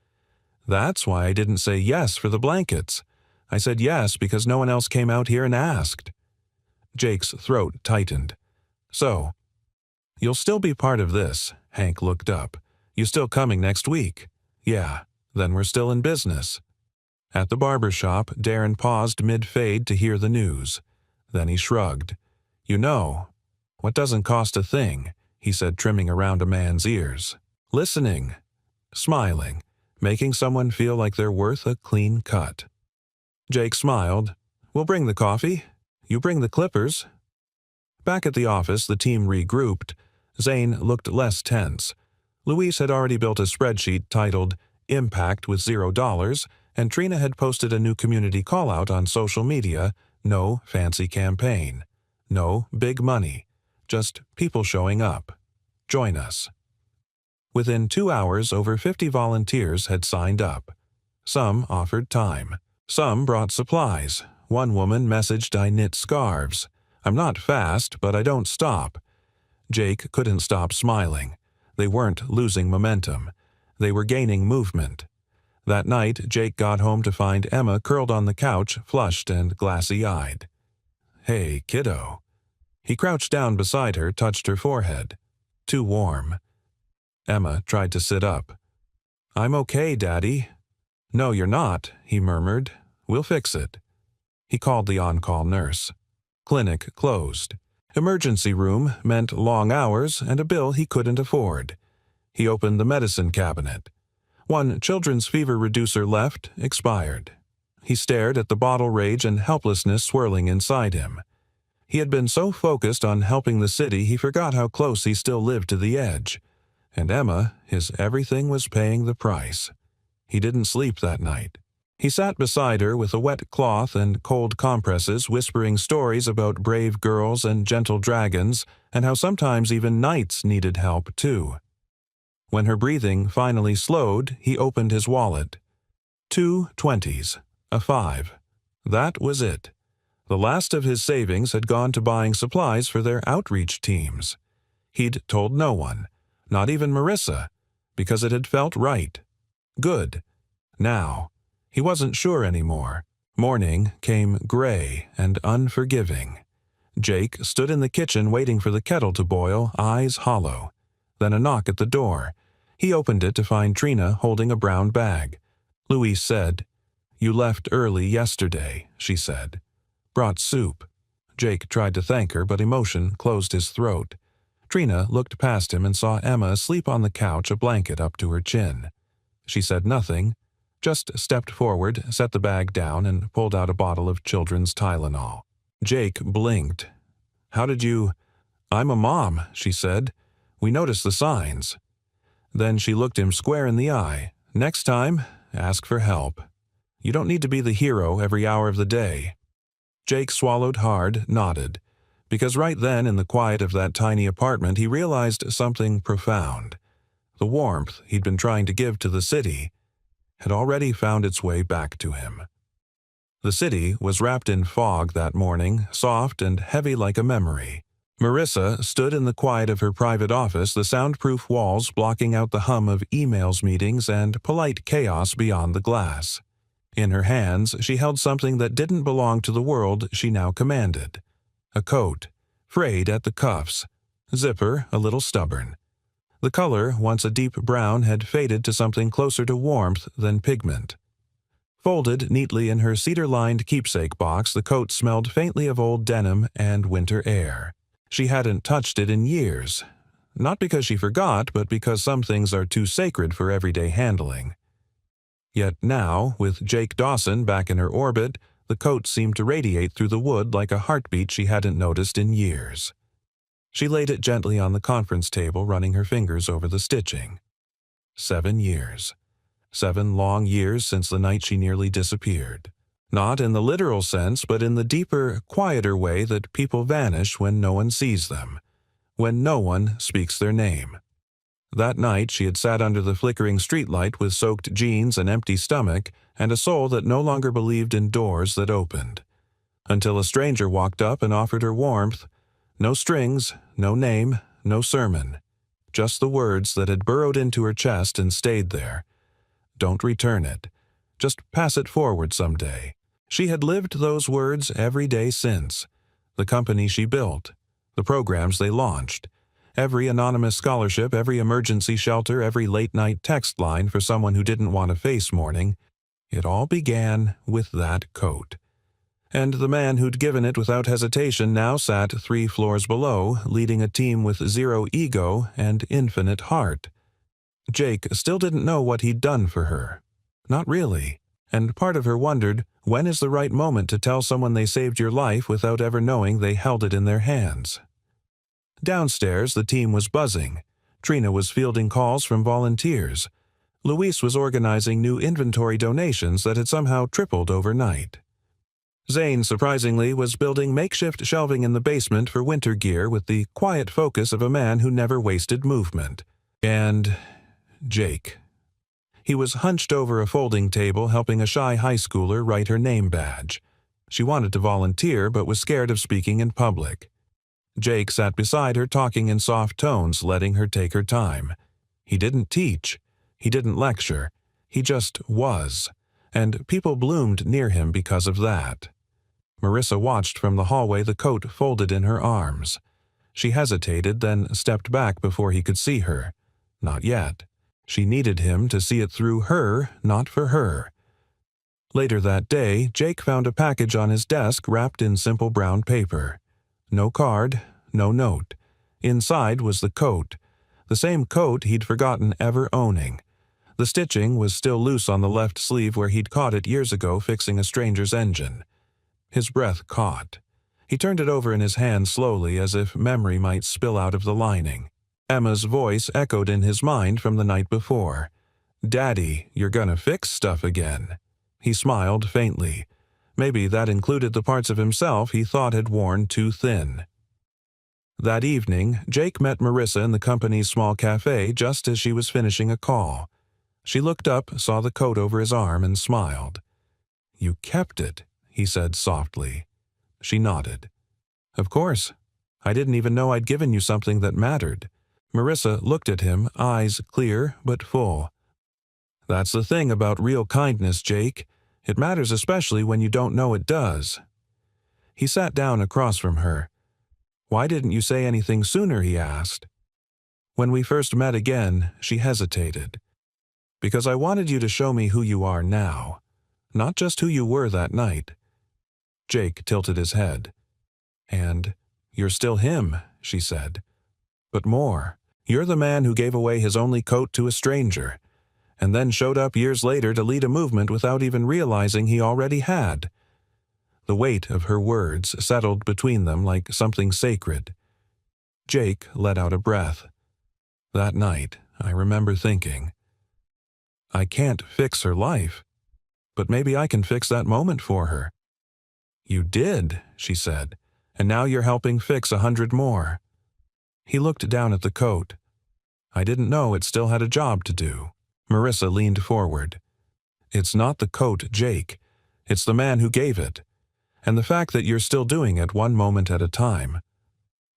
"That's why I didn't say yes for the blankets. I said yes because no one else came out here and asked." Jake's throat tightened. "So, you'll still be part of this." Hank looked up. "You still coming next week?" "Yeah, then we're still in business." At the barber shop, Darren paused mid-fade to hear the news. Then he shrugged. "You know, what doesn't cost a thing," he said, trimming around a man's ears. "Listening, smiling, making someone feel like they're worth a clean cut." Jake smiled. "We'll bring the coffee. You bring the clippers." Back at the office, the team regrouped. Zane looked less tense. Luis had already built a spreadsheet titled Impact with $0, and Trina had posted a new community call-out on social media. No fancy campaign. No big money. Just people showing up. Join us. Within 2 hours, over 50 volunteers had signed up. Some offered time. Some brought supplies. One woman messaged, "I knit scarves. I'm not fast, but I don't stop." Jake couldn't stop smiling. They weren't losing momentum. They were gaining movement. That night, Jake got home to find Emma curled on the couch, flushed and glassy-eyed. "Hey, kiddo." He crouched down beside her, touched her forehead. "Too warm." Emma tried to sit up. "I'm okay, Daddy." "No, you're not," he murmured. "We'll fix it." He called the on-call nurse. Clinic closed. Emergency room meant long hours and a bill he couldn't afford. He opened the medicine cabinet. One children's fever reducer left, expired. He stared at the bottle rage and helplessness swirling inside him. He had been so focused on helping the city he forgot how close he still lived to the edge. And Emma, his everything, was paying the price. He didn't sleep that night. He sat beside her with a wet cloth and cold compresses, whispering stories about brave girls and gentle dragons, and how sometimes even knights needed help, too. When her breathing finally slowed, he opened his wallet. 2 20s, a 5. That was it. The last of his savings had gone to buying supplies for their outreach teams. He'd told no one, not even Marissa, because it had felt right. Good. Now, he wasn't sure anymore. Morning came gray and unforgiving. Jake stood in the kitchen waiting for the kettle to boil, eyes hollow. Then a knock at the door. He opened it to find Trina holding a brown bag. Louise said, "You left early yesterday," she said. "Brought soup." Jake tried to thank her, but emotion closed his throat. Trina looked past him and saw Emma asleep on the couch, a blanket up to her chin. She said nothing, just stepped forward, set the bag down, and pulled out a bottle of children's Tylenol. Jake blinked. "How did you—" "I'm a mom," she said. "We noticed the signs." Then she looked him square in the eye. "Next time, ask for help. You don't need to be the hero every hour of the day." Jake swallowed hard, nodded, because right then in the quiet of that tiny apartment he realized something profound. The warmth he'd been trying to give to the city had already found its way back to him. The city was wrapped in fog that morning, soft and heavy like a memory. Marissa stood in the quiet of her private office, the soundproof walls blocking out the hum of emails, meetings, and polite chaos beyond the glass. In her hands, she held something that didn't belong to the world she now commanded. A coat, frayed at the cuffs, zipper a little stubborn. The color, once a deep brown, had faded to something closer to warmth than pigment. Folded neatly in her cedar-lined keepsake box, the coat smelled faintly of old denim and winter air. She hadn't touched it in years. Not because she forgot, but because some things are too sacred for everyday handling. Yet now, with Jake Dawson back in her orbit, the coat seemed to radiate through the wood like a heartbeat she hadn't noticed in years. She laid it gently on the conference table, running her fingers over the stitching. 7 years. 7 long years since the night she nearly disappeared. Not in the literal sense, but in the deeper, quieter way that people vanish when no one sees them, when no one speaks their name. That night she had sat under the flickering streetlight with soaked jeans, an empty stomach, and a soul that no longer believed in doors that opened. Until a stranger walked up and offered her warmth. No strings, no name, no sermon. Just the words that had burrowed into her chest and stayed there. Don't return it. Just pass it forward someday. She had lived those words every day since. The company she built. The programs they launched. Every anonymous scholarship, every emergency shelter, every late-night text line for someone who didn't want to face morning. It all began with that coat. And the man who'd given it without hesitation now sat 3 floors below, leading a team with zero ego and infinite heart. Jake still didn't know what he'd done for her. Not really. And part of her wondered, when is the right moment to tell someone they saved your life without ever knowing they held it in their hands? Downstairs, the team was buzzing. Trina was fielding calls from volunteers. Luis was organizing new inventory donations that had somehow tripled overnight. Zane, surprisingly, was building makeshift shelving in the basement for winter gear with the quiet focus of a man who never wasted movement. And Jake. He was hunched over a folding table helping a shy high schooler write her name badge. She wanted to volunteer but was scared of speaking in public. Jake sat beside her talking in soft tones, letting her take her time. He didn't teach. He didn't lecture. He just was. And people bloomed near him because of that. Marissa watched from the hallway, the coat folded in her arms. She hesitated, then stepped back before he could see her. Not yet. She needed him to see it through her, not for her. Later that day, Jake found a package on his desk wrapped in simple brown paper. No card, no note. Inside was the coat. The same coat he'd forgotten ever owning. The stitching was still loose on the left sleeve where he'd caught it years ago fixing a stranger's engine. His breath caught. He turned it over in his hand slowly as if memory might spill out of the lining. Emma's voice echoed in his mind from the night before. "Daddy, you're gonna fix stuff again." He smiled faintly. Maybe that included the parts of himself he thought had worn too thin. That evening, Jake met Marissa in the company's small cafe just as she was finishing a call. She looked up, saw the coat over his arm, and smiled. "You kept it," he said softly. She nodded. "Of course. I didn't even know I'd given you something that mattered." Marissa looked at him, eyes clear but full. "That's the thing about real kindness, Jake. It matters especially when you don't know it does." He sat down across from her. "Why didn't you say anything sooner?" he asked. When we first met again, she hesitated. "Because I wanted you to show me who you are now, not just who you were that night." Jake tilted his head. "And you're still him," she said. "But more. You're the man who gave away his only coat to a stranger, and then showed up years later to lead a movement without even realizing he already had." The weight of her words settled between them like something sacred. Jake let out a breath. That night, I remember thinking, I can't fix her life, but maybe I can fix that moment for her. "You did," she said, "and now you're helping fix 100 more." He looked down at the coat. "I didn't know it still had a job to do." Marissa leaned forward. "It's not the coat, Jake. It's the man who gave it. And the fact that you're still doing it one moment at a time."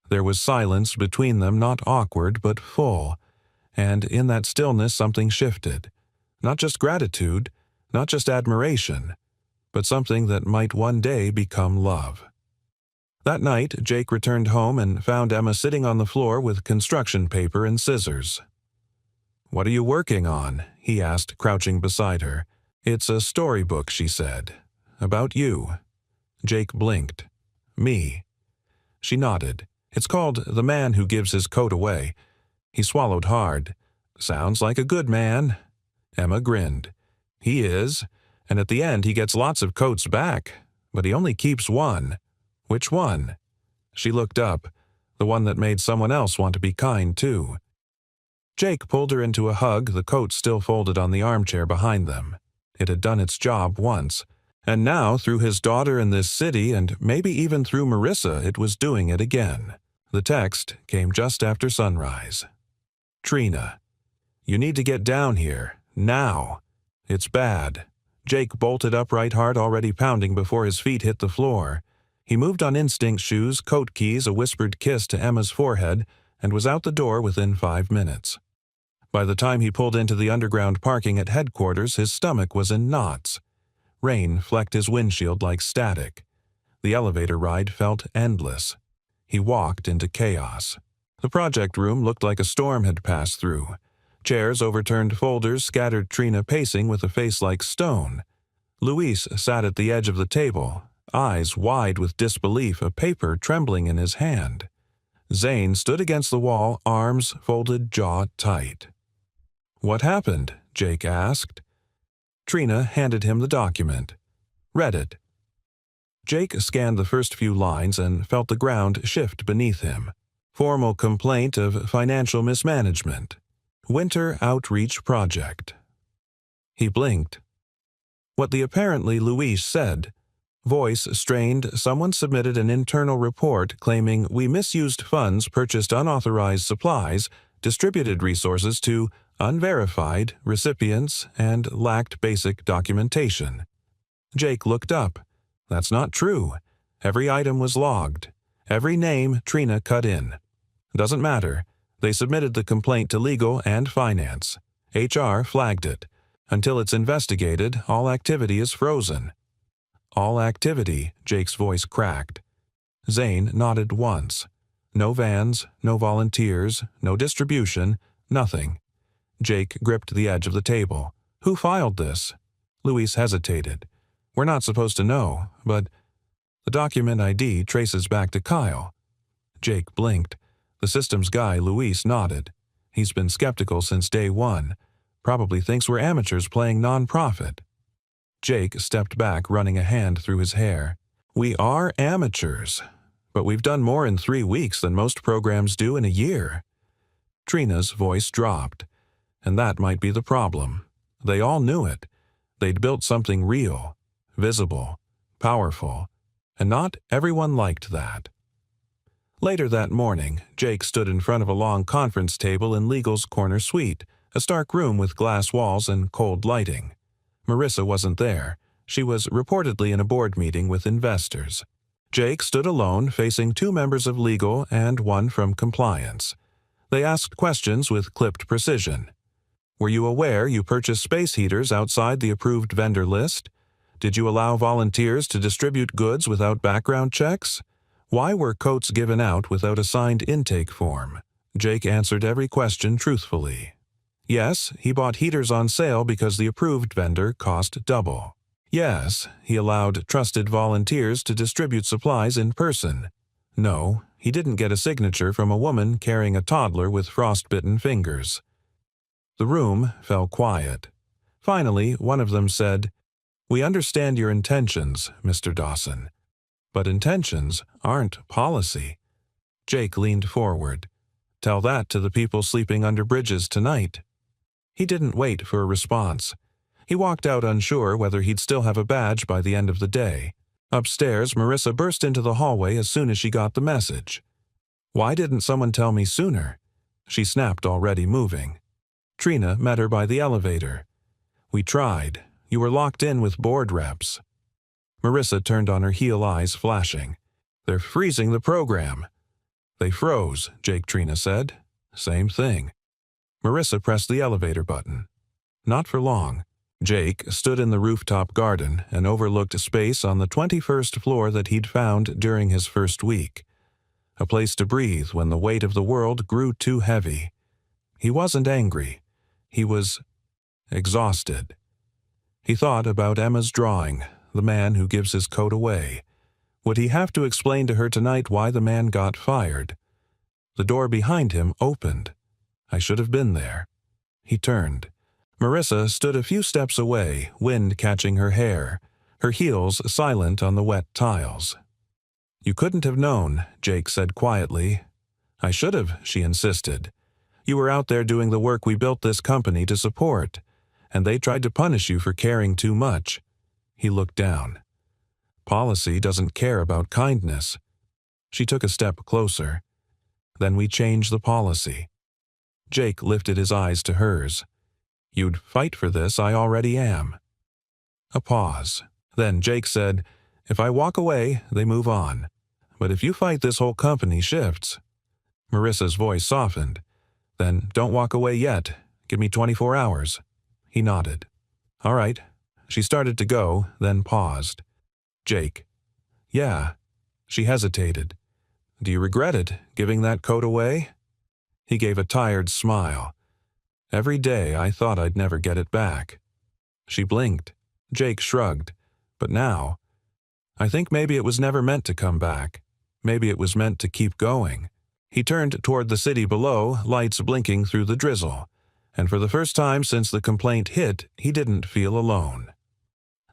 There was silence between them, not awkward, but full. And in that stillness something shifted. Not just gratitude, not just admiration, but something that might one day become love. That night, Jake returned home and found Emma sitting on the floor with construction paper and scissors. "What are you working on?" he asked, crouching beside her. "It's a storybook," she said. "About you." Jake blinked. "Me." She nodded. "It's called The Man Who Gives His Coat Away. He swallowed hard. Sounds like a good man. Emma grinned. He is, and at the end he gets lots of coats back, but he only keeps one. Which one? She looked up, the one that made someone else want to be kind too. Jake pulled her into a hug, the coat still folded on the armchair behind them. It had done its job once, and now through his daughter in this city and maybe even through Marissa it was doing it again. The text came just after sunrise. Trina, you need to get down here, now. It's bad. Jake bolted upright, heart already pounding before his feet hit the floor. He moved on instinct, shoes, coat keys, a whispered kiss to Emma's forehead, and was out the door within 5 minutes. By the time he pulled into the underground parking at headquarters, his stomach was in knots. Rain flecked his windshield like static. The elevator ride felt endless. He walked into chaos. The project room looked like a storm had passed through. Chairs, overturned folders, scattered Trina pacing with a face like stone. Luis sat at the edge of the table, eyes wide with disbelief, a paper trembling in his hand. Zane stood against the wall, arms folded, jaw tight. "What happened?" Jake asked. Trina handed him the document. Read it. Jake scanned the first few lines and felt the ground shift beneath him. Formal complaint of financial mismanagement. Winter Outreach Project. He blinked. What the apparently Luis said. Voice strained, someone submitted an internal report claiming we misused funds, purchased unauthorized supplies, distributed resources to unverified recipients, and lacked basic documentation. Jake looked up. That's not true. Every item was logged. Every name Trina cut in. Doesn't matter. They submitted the complaint to legal and finance. HR flagged it. Until it's investigated, all activity is frozen. All activity, Jake's voice cracked. Zane nodded once. No vans, no volunteers, no distribution, nothing. Jake gripped the edge of the table. Who filed this? Luis hesitated. We're not supposed to know, but the document ID traces back to Kyle. Jake blinked. The systems guy, Luis, nodded. He's been skeptical since day one. Probably thinks we're amateurs playing non-profit. Jake stepped back, running a hand through his hair. We are amateurs, but we've done more in 3 weeks than most programs do in a year. Trina's voice dropped. And that might be the problem. They all knew it. They'd built something real, visible, powerful, and not everyone liked that. Later that morning, Jake stood in front of a long conference table in legal's corner suite, a stark room with glass walls and cold lighting. Marissa wasn't there. She was reportedly in a board meeting with investors. Jake stood alone, facing 2 members of legal and 1 from compliance. They asked questions with clipped precision. Were you aware you purchased space heaters outside the approved vendor list? Did you allow volunteers to distribute goods without background checks? Why were coats given out without a signed intake form? Jake answered every question truthfully. Yes, he bought heaters on sale because the approved vendor cost double. Yes, he allowed trusted volunteers to distribute supplies in person. No, he didn't get a signature from a woman carrying a toddler with frostbitten fingers. The room fell quiet. Finally, one of them said, "We understand your intentions, Mr. Dawson, but intentions aren't policy." Jake leaned forward. Tell that to the people sleeping under bridges tonight. He didn't wait for a response. He walked out unsure whether he'd still have a badge by the end of the day. Upstairs, Marissa burst into the hallway as soon as she got the message. Why didn't someone tell me sooner? She snapped, already moving. Trina met her by the elevator. We tried. You were locked in with board reps. Marissa turned on her heel, eyes flashing. They're freezing the program. They froze, Jake Trina said. Same thing. Marissa pressed the elevator button. Not for long. Jake stood in the rooftop garden and overlooked a space on the 21st floor that he'd found during his first week. A place to breathe when the weight of the world grew too heavy. He wasn't angry. He was exhausted. He thought about Emma's drawing, the man who gives his coat away. Would he have to explain to her tonight why the man got fired? The door behind him opened. I should have been there. He turned. Marissa stood a few steps away, wind catching her hair, her heels silent on the wet tiles. You couldn't have known, Jake said quietly. I should have, she insisted. You were out there doing the work we built this company to support, and they tried to punish you for caring too much. He looked down. Policy doesn't care about kindness. She took a step closer. Then we changed the policy. Jake lifted his eyes to hers. You'd fight for this, I already am. A pause. Then Jake said, if I walk away, they move on. But if you fight, this whole company shifts. Marissa's voice softened. Then don't walk away yet. Give me 24 hours. He nodded. All right. She started to go, then paused. Jake. Yeah. She hesitated. Do you regret it, giving that coat away? He gave a tired smile. Every day I thought I'd never get it back. She blinked. Jake shrugged. But now, I think maybe it was never meant to come back. Maybe it was meant to keep going. He turned toward the city below, lights blinking through the drizzle. And for the first time since the complaint hit, he didn't feel alone.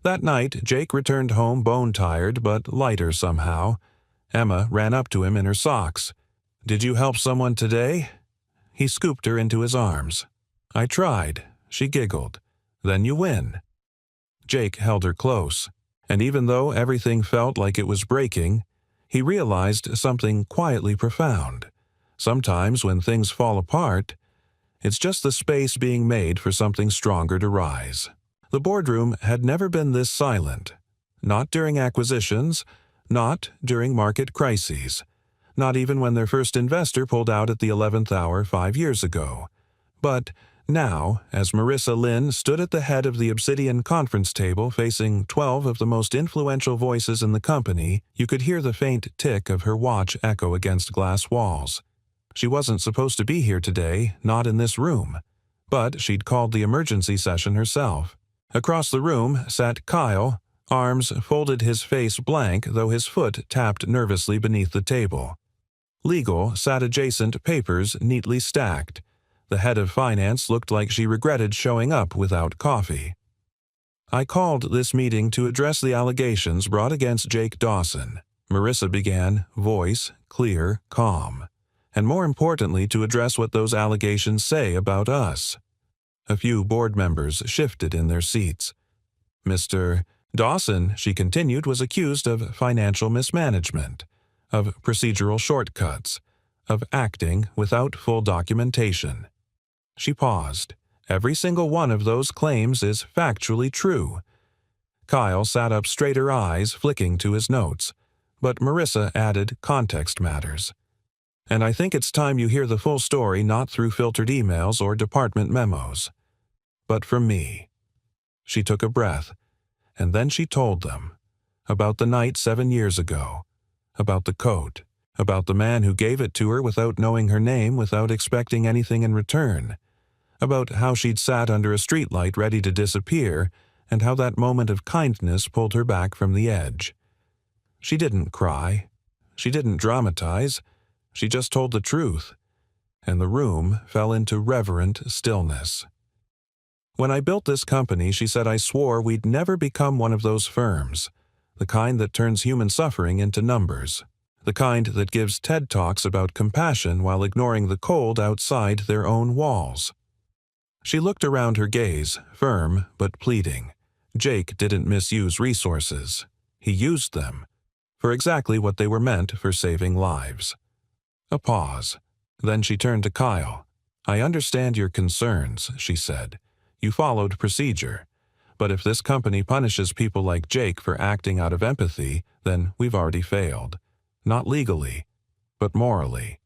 That night, Jake returned home bone-tired but lighter somehow. Emma ran up to him in her socks. Did you help someone today? He scooped her into his arms. I tried. She giggled. Then you win. Jake held her close, and even though everything felt like it was breaking, he realized something quietly profound. Sometimes when things fall apart, it's just the space being made for something stronger to rise. The boardroom had never been this silent. Not during acquisitions, not during market crises, not even when their first investor pulled out at the 11th hour 5 years ago. But now, as Marissa Lynn stood at the head of the Obsidian conference table facing 12 of the most influential voices in the company, you could hear the faint tick of her watch echo against glass walls. She wasn't supposed to be here today, not in this room. But she'd called the emergency session herself. Across the room sat Kyle, arms folded, his face blank, though his foot tapped nervously beneath the table. Legal sat adjacent, papers neatly stacked. The head of finance looked like she regretted showing up without coffee. I called this meeting to address the allegations brought against Jake Dawson. Marissa began, voice clear, calm. And more importantly, to address what those allegations say about us. A few board members shifted in their seats. Mr. Dawson, she continued, was accused of financial mismanagement, of procedural shortcuts, of acting without full documentation. She paused. Every single one of those claims is factually true. Kyle sat up straight, her eyes flicking to his notes, but Marissa added context matters. And I think it's time you hear the full story, not through filtered emails or department memos, but from me. She took a breath, and then she told them about the night 7 years ago, about the coat, about the man who gave it to her without knowing her name, without expecting anything in return, about how she'd sat under a streetlight ready to disappear, and how that moment of kindness pulled her back from the edge. She didn't cry. She didn't dramatize. She just told the truth, and the room fell into reverent stillness. When I built this company, she said, I swore we'd never become one of those firms, the kind that turns human suffering into numbers, the kind that gives TED Talks about compassion while ignoring the cold outside their own walls. She looked around, her gaze firm but pleading. Jake didn't misuse resources. He used them for exactly what they were meant, for saving lives. A pause. Then she turned to Kyle. I understand your concerns, she said. You followed procedure. But if this company punishes people like Jake for acting out of empathy, then we've already failed. Not legally, but morally.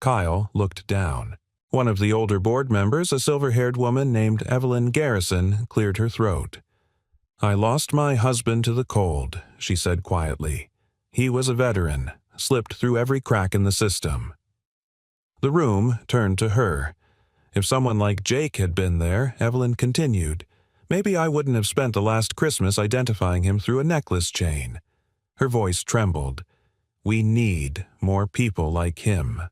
Kyle looked down. One of the older board members, a silver-haired woman named Evelyn Garrison, cleared her throat. I lost my husband to the cold, she said quietly. He was a veteran, slipped through every crack in the system. The room turned to her. If someone like Jake had been there, Evelyn continued, maybe I wouldn't have spent the last Christmas identifying him through a necklace chain. Her voice trembled. We need more people like him.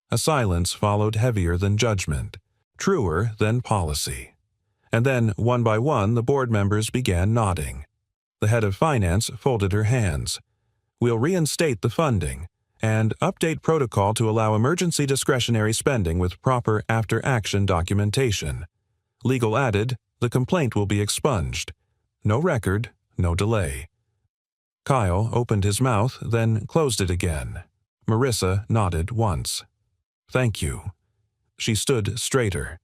A silence followed, heavier than judgment, truer than policy. And then, one by one, the board members began nodding. The head of finance folded her hands. "We'll reinstate the funding and update protocol to allow emergency discretionary spending with proper after-action documentation." Legal added, "The complaint will be expunged. No record, no delay." Kyle opened his mouth, then closed it again. Marissa nodded once. "Thank you." She stood straighter.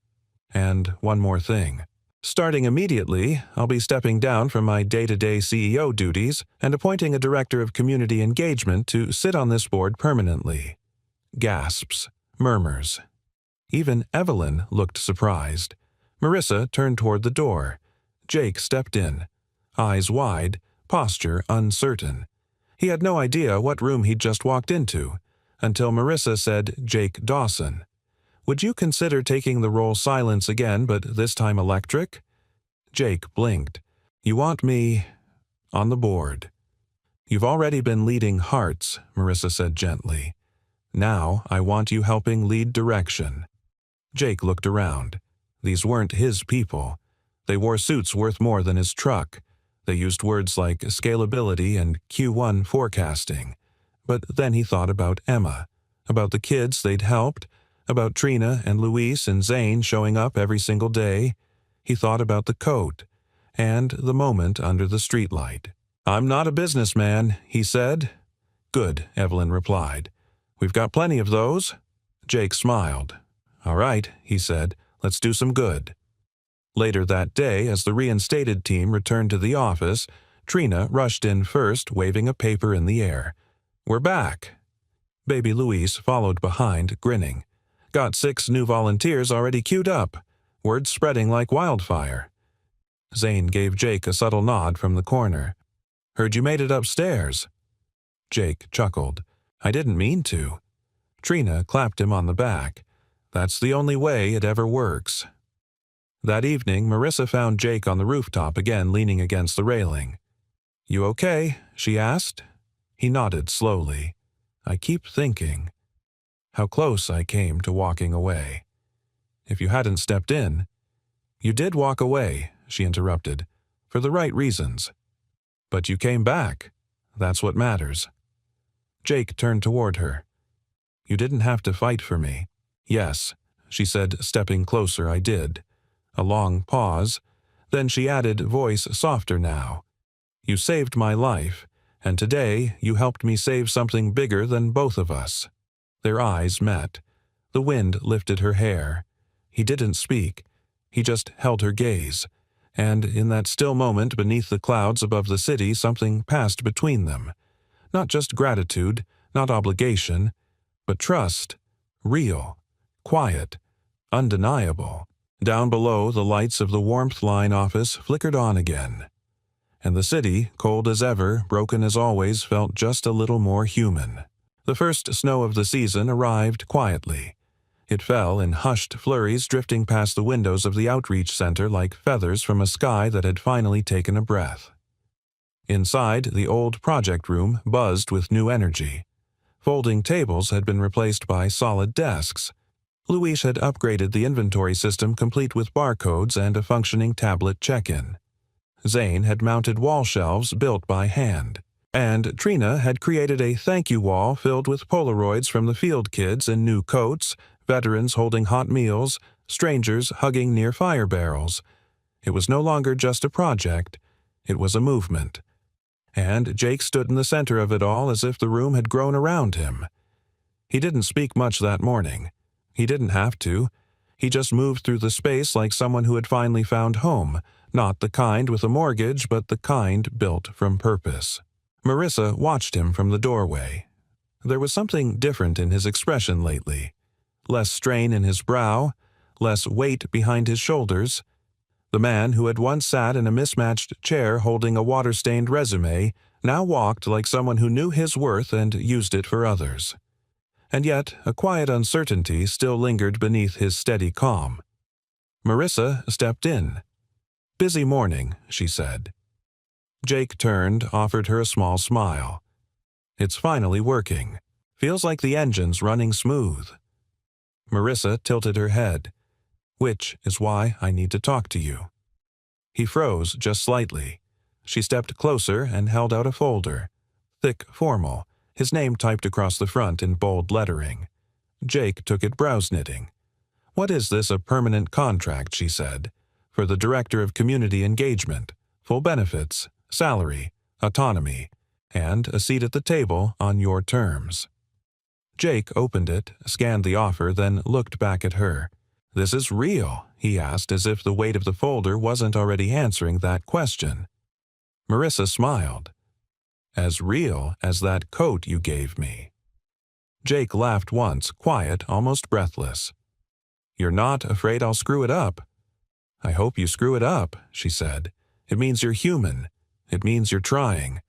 "And one more thing. Starting immediately, I'll be stepping down from my day-to-day CEO duties and appointing a director of community engagement to sit on this board permanently." Gasps, murmurs. Even Evelyn looked surprised. Marissa turned toward the door. Jake stepped in, eyes wide, posture uncertain. He had no idea what room he'd just walked into, until Marissa said, "Jake Dawson. Would you consider taking the role Silence again, but this time electric?" Jake blinked. "You want me on the board." "You've already been leading Hearts," Marissa said gently. "Now I want you helping lead Direction." Jake looked around. These weren't his people. They wore suits worth more than his truck. They used words like scalability and Q1 forecasting. But then he thought about Emma, about the kids they'd helped, about Trina and Luis and Zane showing up every single day. He thought about the coat, and the moment under the streetlight. "I'm not a businessman," he said. "Good," Evelyn replied. "We've got plenty of those." Jake smiled. "All right," he said, "let's do some good." Later that day, as the reinstated team returned to the office, Trina rushed in first, waving a paper in the air. "We're back." Baby Luis followed behind, grinning. "Got 6 new volunteers already queued up. Word spreading like wildfire." Zane gave Jake a subtle nod from the corner. "Heard you made it upstairs." Jake chuckled. "I didn't mean to." Trina clapped him on the back. "That's the only way it ever works." That evening, Marissa found Jake on the rooftop again, leaning against the railing. "You okay?" she asked. He nodded slowly. "I keep thinking how close I came to walking away. If you hadn't stepped in—" "You did walk away," she interrupted, "for the right reasons. But you came back. That's what matters." Jake turned toward her. "You didn't have to fight for me." "Yes," she said, stepping closer, "I did." A long pause. Then she added, voice softer now. "You saved my life, and today you helped me save something bigger than both of us." Their eyes met. The wind lifted her hair. He didn't speak. He just held her gaze. And in that still moment beneath the clouds above the city, something passed between them. Not just gratitude, not obligation, but trust. Real, quiet, undeniable. Down below, the lights of the Warmth Line office flickered on again. And the city, cold as ever, broken as always, felt just a little more human. The first snow of the season arrived quietly. It fell in hushed flurries, drifting past the windows of the outreach center like feathers from a sky that had finally taken a breath. Inside, the old project room buzzed with new energy. Folding tables had been replaced by solid desks. Luis had upgraded the inventory system, complete with barcodes and a functioning tablet check-in. Zane had mounted wall shelves built by hand. And Trina had created a thank you wall filled with Polaroids from the field kids in new coats, veterans holding hot meals, strangers hugging near fire barrels. It was no longer just a project. It was a movement. And Jake stood in the center of it all as if the room had grown around him. He didn't speak much that morning. He didn't have to. He just moved through the space like someone who had finally found home, not the kind with a mortgage, but the kind built from purpose. Marissa watched him from the doorway. There was something different in his expression lately. Less strain in his brow, less weight behind his shoulders. The man who had once sat in a mismatched chair holding a water-stained resume now walked like someone who knew his worth and used it for others. And yet a quiet uncertainty still lingered beneath his steady calm. Marissa stepped in. "Busy morning," she said. Jake turned, offered her a small smile. "It's finally working. Feels like the engine's running smooth." Marissa tilted her head. "Which is why I need to talk to you." He froze just slightly. She stepped closer and held out a folder. Thick, formal, his name typed across the front in bold lettering. Jake took it brows-knitting. "What is this, a permanent contract?" she said. "For the Director of Community Engagement, full benefits, salary, autonomy, and a seat at the table on your terms." Jake opened it, scanned the offer, then looked back at her. "This is real?" he asked, as if the weight of the folder wasn't already answering that question. Marissa smiled. "As real as that coat you gave me." Jake laughed once, quiet, almost breathless. "You're not afraid I'll screw it up?" "I hope you screw it up," she said. "It means you're human. It means you're trying.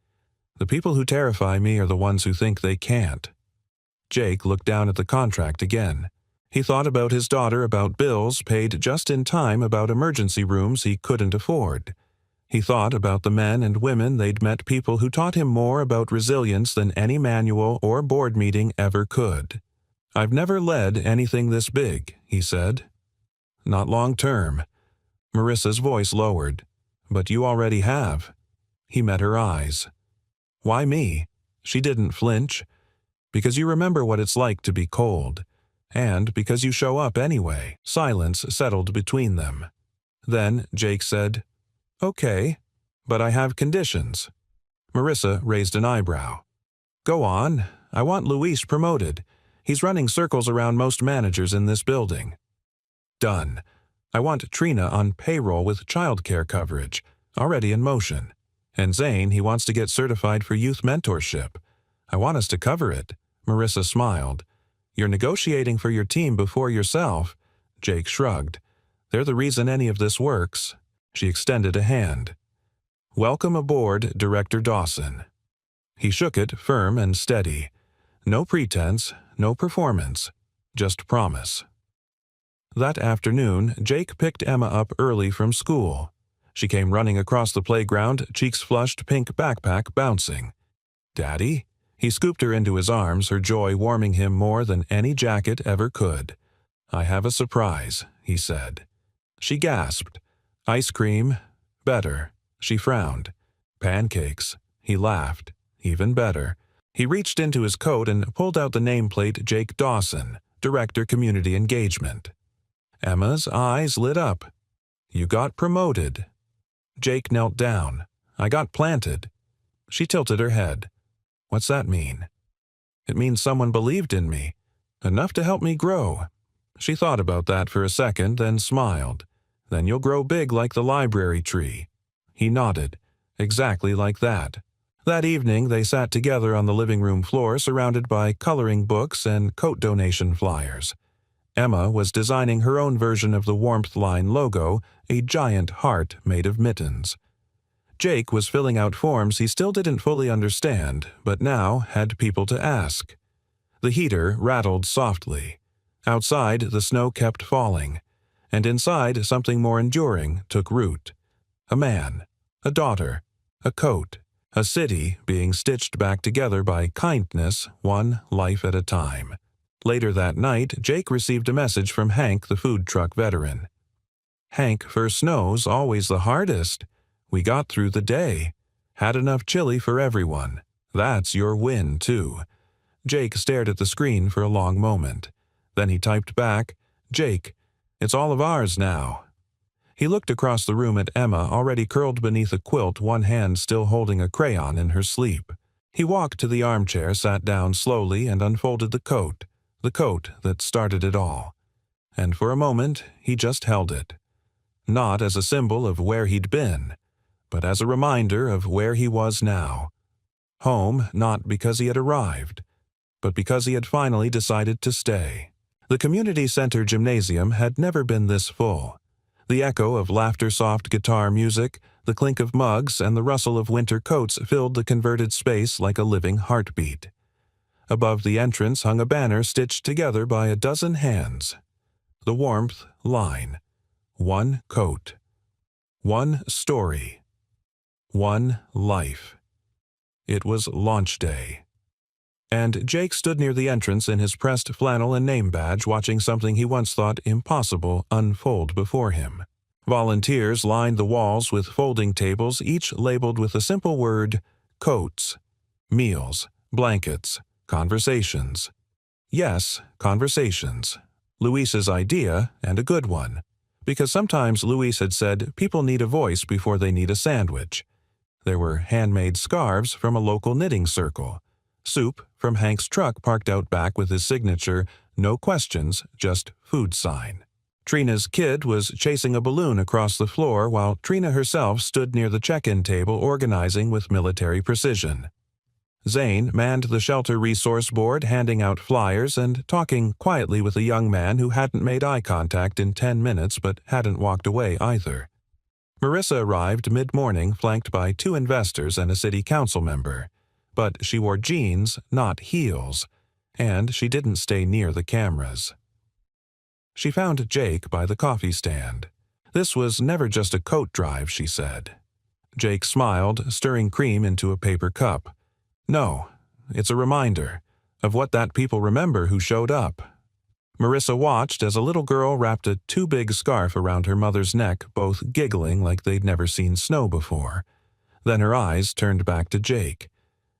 The people who terrify me are the ones who think they can't." Jake looked down at the contract again. He thought about his daughter, about bills paid just in time, about emergency rooms he couldn't afford. He thought about the men and women they'd met, people who taught him more about resilience than any manual or board meeting ever could. "I've never led anything this big," he said. "Not long term." Marissa's voice lowered. "But you already have." He met her eyes. "Why me?" She didn't flinch. "Because you remember what it's like to be cold. And because you show up anyway." Silence settled between them. Then Jake said, "Okay, but I have conditions." Marissa raised an eyebrow. "Go on. I want Luis promoted. He's running circles around most managers in this building." "Done. I want Trina on payroll with childcare coverage, already in motion. And Zane, he wants to get certified for youth mentorship. I want us to cover it." Marissa smiled. "You're negotiating for your team before yourself." Jake shrugged. "They're the reason any of this works." She extended a hand. "Welcome aboard, Director Dawson." He shook it, firm and steady. No pretense, no performance, just promise. That afternoon, Jake picked Emma up early from school. She came running across the playground, cheeks flushed, pink backpack bouncing. "Daddy?" He scooped her into his arms, her joy warming him more than any jacket ever could. "I have a surprise," he said. She gasped. "Ice cream? Better." She frowned. "Pancakes." He laughed. "Even better." He reached into his coat and pulled out the nameplate, Jake Dawson, Director Community Engagement. Emma's eyes lit up. "You got promoted." Jake knelt down. "I got planted." She tilted her head. "What's that mean?" "It means someone believed in me. Enough to help me grow." She thought about that for a second, then smiled. "Then you'll grow big like the library tree." He nodded. "Exactly like that." That evening they sat together on the living room floor, surrounded by coloring books and coat donation flyers. Emma was designing her own version of the Warmth Line logo, a giant heart made of mittens. Jake was filling out forms he still didn't fully understand, but now had people to ask. The heater rattled softly. Outside, the snow kept falling, and inside, something more enduring took root. A man, a daughter, a coat, a city being stitched back together by kindness, one life at a time. Later that night, Jake received a message from Hank, the food truck veteran. "Hank, first snow's always the hardest. We got through the day. Had enough chili for everyone. That's your win, too." Jake stared at the screen for a long moment. Then he typed back, "Jake, it's all of ours now." He looked across the room at Emma, already curled beneath a quilt, one hand still holding a crayon in her sleep. He walked to the armchair, sat down slowly, and unfolded the coat that started it all. And for a moment, he just held it. Not as a symbol of where he'd been, but as a reminder of where he was now. Home, not because he had arrived, but because he had finally decided to stay. The community center gymnasium had never been this full. The echo of laughter-soft guitar music, the clink of mugs, and the rustle of winter coats filled the converted space like a living heartbeat. Above the entrance hung a banner stitched together by a dozen hands. The Warmth Line. One coat. One story. One life. It was launch day. And Jake stood near the entrance in his pressed flannel and name badge, watching something he once thought impossible unfold before him. Volunteers lined the walls with folding tables, each labeled with the simple word, coats, meals, blankets, conversations. Yes, conversations. Luis's idea, and a good one. Because sometimes Luis had said people need a voice before they need a sandwich. There were handmade scarves from a local knitting circle. Soup from Hank's truck parked out back with his signature, no questions, just food sign. Trina's kid was chasing a balloon across the floor while Trina herself stood near the check-in table organizing with military precision. Zane manned the shelter resource board, handing out flyers and talking quietly with a young man who hadn't made eye contact in 10 minutes but hadn't walked away either. Marissa arrived mid-morning, flanked by 2 investors and a city council member. But she wore jeans, not heels, and she didn't stay near the cameras. She found Jake by the coffee stand. This was never just a coat drive, she said. Jake smiled, stirring cream into a paper cup. No, it's a reminder of what that people remember who showed up. Marissa watched as a little girl wrapped a too big scarf around her mother's neck, both giggling like they'd never seen snow before. Then her eyes turned back to Jake.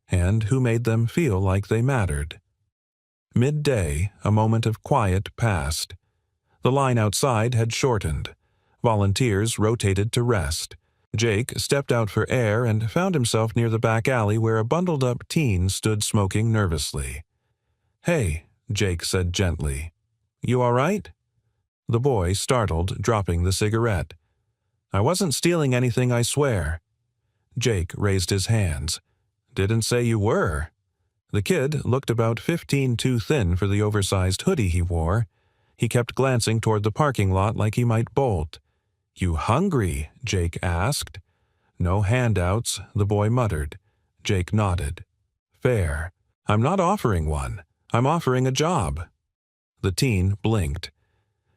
And who made them feel like they mattered. Midday, a moment of quiet passed. The line outside had shortened. Volunteers rotated to rest. Jake stepped out for air and found himself near the back alley where a bundled-up teen stood smoking nervously. "Hey," Jake said gently. "You all right?" The boy startled, dropping the cigarette. "I wasn't stealing anything, I swear." Jake raised his hands. "Didn't say you were." The kid looked about 15 too thin for the oversized hoodie he wore. He kept glancing toward the parking lot like he might bolt. "You hungry?" Jake asked. "No handouts," the boy muttered. Jake nodded. "Fair. I'm not offering one. I'm offering a job." The teen blinked.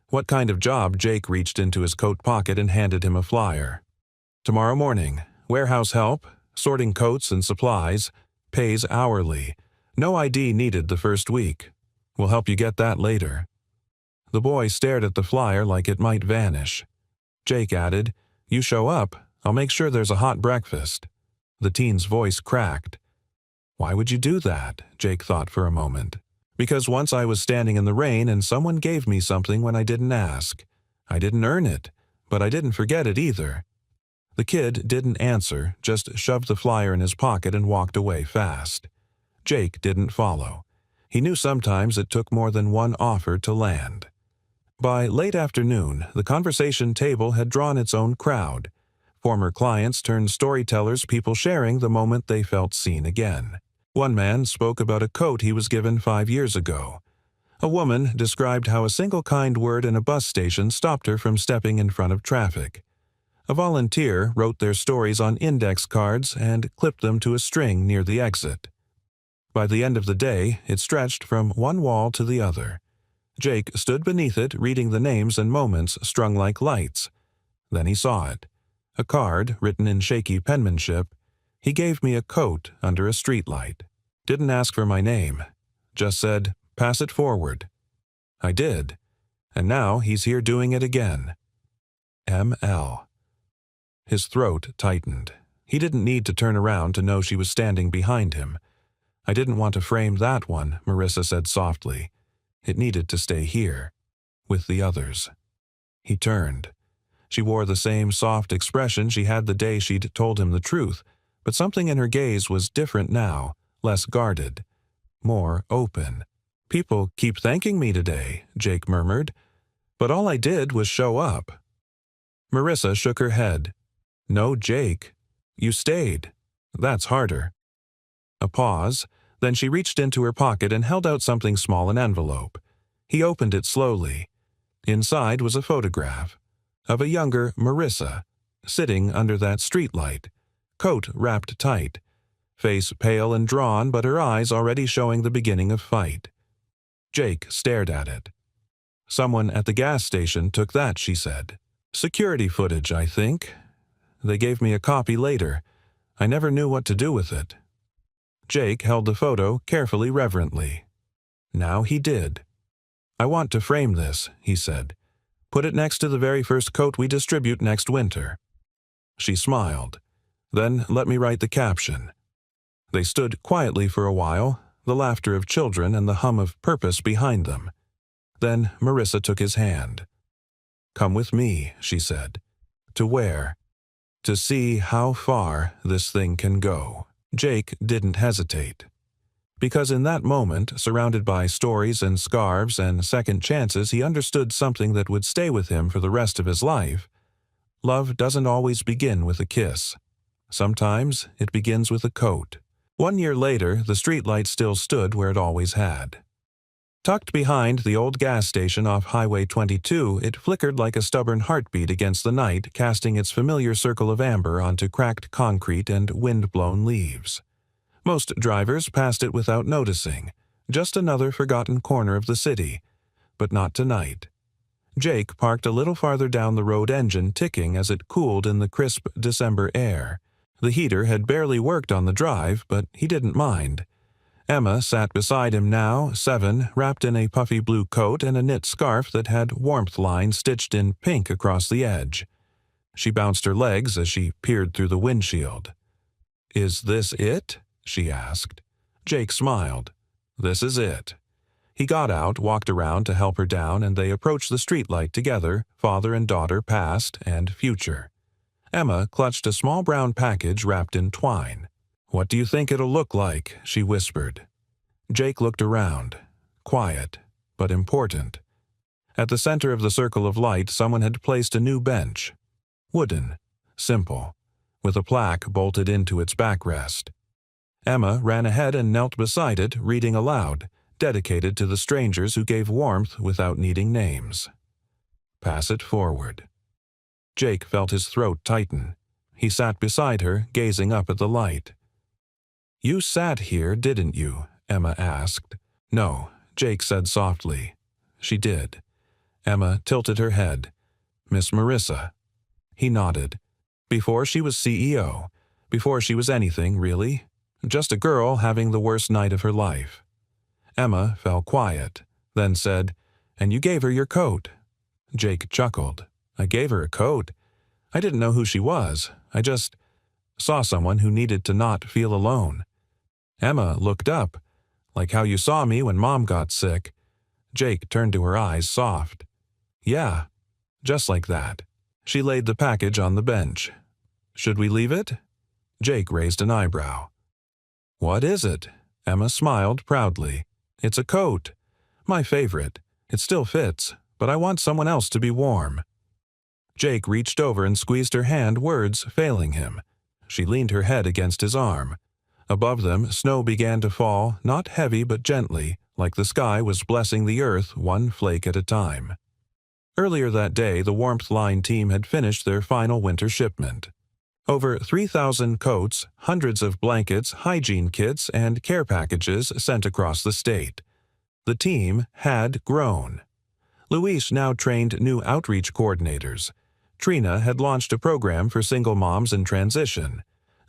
What kind of job? Jake reached into his coat pocket and handed him a flyer. "Tomorrow morning. Warehouse help. Sorting coats and supplies, pays hourly. No ID needed the first week. We'll help you get that later." The boy stared at the flyer like it might vanish. Jake added, "You show up, I'll make sure there's a hot breakfast." The teen's voice cracked. "Why would you do that?" Jake thought for a moment. "Because once I was standing in the rain and someone gave me something when I didn't ask. I didn't earn it, but I didn't forget it either." The kid didn't answer, just shoved the flyer in his pocket and walked away fast. Jake didn't follow. He knew sometimes it took more than one offer to land. By late afternoon, the conversation table had drawn its own crowd. Former clients turned storytellers, people sharing the moment they felt seen again. One man spoke about a coat he was given 5 years ago. A woman described how a single kind word in a bus station stopped her from stepping in front of traffic. A volunteer wrote their stories on index cards and clipped them to a string near the exit. By the end of the day, it stretched from one wall to the other. Jake stood beneath it, reading the names and moments strung like lights. Then he saw it. A card, written in shaky penmanship. "He gave me a coat under a streetlight. Didn't ask for my name. Just said, 'Pass it forward.' I did. And now he's here doing it again. M.L." His throat tightened. He didn't need to turn around to know she was standing behind him. "I didn't want to frame that one," Marissa said softly. "It needed to stay here, with the others." He turned. She wore the same soft expression she had the day she'd told him the truth, but something in her gaze was different now, less guarded, more open. "People keep thanking me today," Jake murmured. "But all I did was show up." Marissa shook her head. "No, Jake. You stayed. That's harder." A pause, then she reached into her pocket and held out something small, an envelope. He opened it slowly. Inside was a photograph of a younger Marissa, sitting under that streetlight, coat wrapped tight, face pale and drawn, but her eyes already showing the beginning of fight. Jake stared at it. "Someone at the gas station took that," she said. "Security footage, I think. They gave me a copy later. I never knew what to do with it." Jake held the photo carefully reverently. Now he did. "I want to frame this," he said. "Put it next to the very first coat we distribute next winter." She smiled. "Then let me write the caption." They stood quietly for a while, the laughter of children and the hum of purpose behind them. Then Marissa took his hand. "Come with me," she said. "To where?" "To see how far this thing can go." Jake didn't hesitate. Because in that moment, surrounded by stories and scarves and second chances, he understood something that would stay with him for the rest of his life. Love doesn't always begin with a kiss. Sometimes it begins with a coat. 1 year later, the streetlight still stood where it always had. Tucked behind the old gas station off Highway 22, it flickered like a stubborn heartbeat against the night, casting its familiar circle of amber onto cracked concrete and wind-blown leaves. Most drivers passed it without noticing, just another forgotten corner of the city. But not tonight. Jake parked a little farther down the road, engine ticking as it cooled in the crisp December air. The heater had barely worked on the drive, but he didn't mind. Emma sat beside him now, 7, wrapped in a puffy blue coat and a knit scarf that had warmth lines stitched in pink across the edge. She bounced her legs as she peered through the windshield. "Is this it?" she asked. Jake smiled. "This is it." He got out, walked around to help her down, and they approached the streetlight together, father and daughter, past and future. Emma clutched a small brown package wrapped in twine. "What do you think it'll look like?" she whispered. Jake looked around. Quiet, but important. At the center of the circle of light, someone had placed a new bench. Wooden. Simple. With a plaque bolted into its backrest. Emma ran ahead and knelt beside it, reading aloud, dedicated to the strangers who gave warmth without needing names. "Pass it forward." Jake felt his throat tighten. He sat beside her, gazing up at the light. "You sat here, didn't you?" Emma asked. "No," Jake said softly. "She did." Emma tilted her head. "Miss Marissa." He nodded. "Before she was CEO. Before she was anything, really. Just a girl having the worst night of her life." Emma fell quiet, then said, "And you gave her your coat." Jake chuckled. "I gave her a coat. I didn't know who she was. I just saw someone who needed to not feel alone." Emma looked up, "Like how you saw me when Mom got sick." Jake turned to her, eyes soft. "Yeah, just like that." She laid the package on the bench. "Should we leave it?" Jake raised an eyebrow. "What is it?" Emma smiled proudly. "It's a coat. My favorite. It still fits, but I want someone else to be warm." Jake reached over and squeezed her hand, words failing him. She leaned her head against his arm. Above them, snow began to fall, not heavy but gently, like the sky was blessing the earth one flake at a time. Earlier that day, the Warmth Line team had finished their final winter shipment. Over 3,000 coats, hundreds of blankets, hygiene kits, and care packages sent across the state. The team had grown. Luis now trained new outreach coordinators. Trina had launched a program for single moms in transition.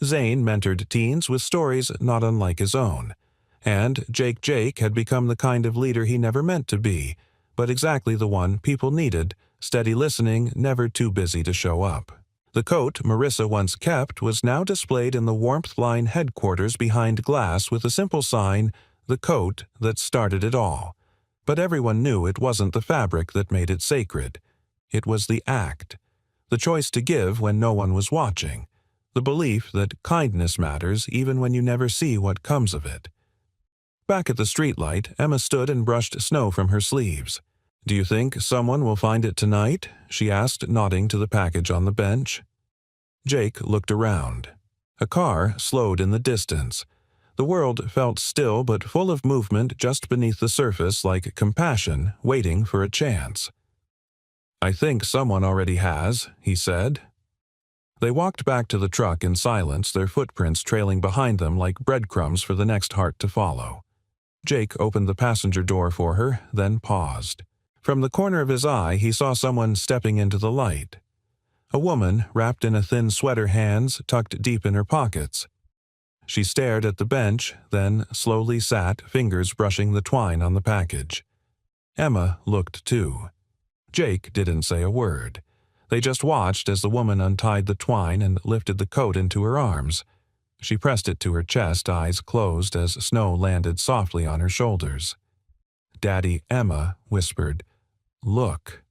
Zane mentored teens with stories not unlike his own. And Jake had become the kind of leader he never meant to be, but exactly the one people needed, steady listening, never too busy to show up. The coat Marissa once kept was now displayed in the Warmth Line headquarters behind glass with a simple sign, "The coat that started it all." But everyone knew it wasn't the fabric that made it sacred. It was the act. The choice to give when no one was watching. The belief that kindness matters even when you never see what comes of it. Back at the streetlight, Emma stood and brushed snow from her sleeves. "Do you think someone will find it tonight?" she asked, nodding to the package on the bench. Jake looked around. A car slowed in the distance. The world felt still but full of movement just beneath the surface, like compassion waiting for a chance. "I think someone already has," he said. They walked back to the truck in silence, their footprints trailing behind them like breadcrumbs for the next heart to follow. Jake opened the passenger door for her, then paused. From the corner of his eye, he saw someone stepping into the light. A woman, wrapped in a thin sweater, hands tucked deep in her pockets. She stared at the bench, then slowly sat, fingers brushing the twine on the package. Emma looked too. Jake didn't say a word. They just watched as the woman untied the twine and lifted the coat into her arms. She pressed it to her chest, eyes closed as snow landed softly on her shoulders. Daddy Emma whispered, "Look."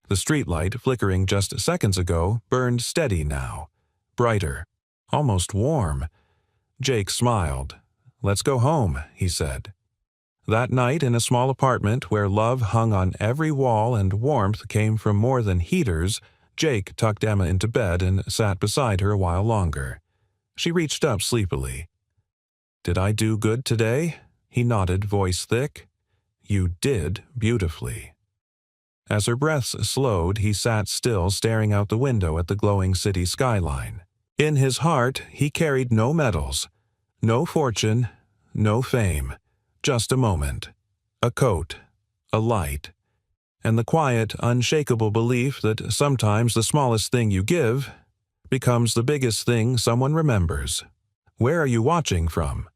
The streetlight, flickering just seconds ago, burned steady now. Brighter. Almost warm. Jake smiled. "Let's go home," he said. That night, in a small apartment where love hung on every wall and warmth came from more than heaters, Jake tucked Emma into bed and sat beside her a while longer. She reached up sleepily. "Did I do good today?" He nodded, voice thick. "You did beautifully." As her breaths slowed, he sat still, staring out the window at the glowing city skyline. In his heart, he carried no medals, no fortune, no fame. Just a moment, a coat, a light, and the quiet, unshakable belief that sometimes the smallest thing you give becomes the biggest thing someone remembers. Where are you watching from?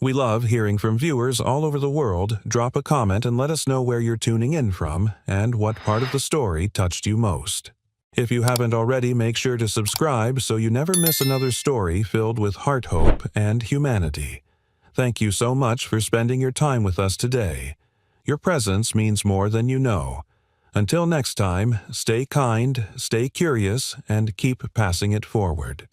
We love hearing from viewers all over the world. Drop a comment and let us know where you're tuning in from and what part of the story touched you most. If you haven't already, make sure to subscribe so you never miss another story filled with heart, hope, and humanity. Thank you so much for spending your time with us today. Your presence means more than you know. Until next time, stay kind, stay curious, and keep passing it forward.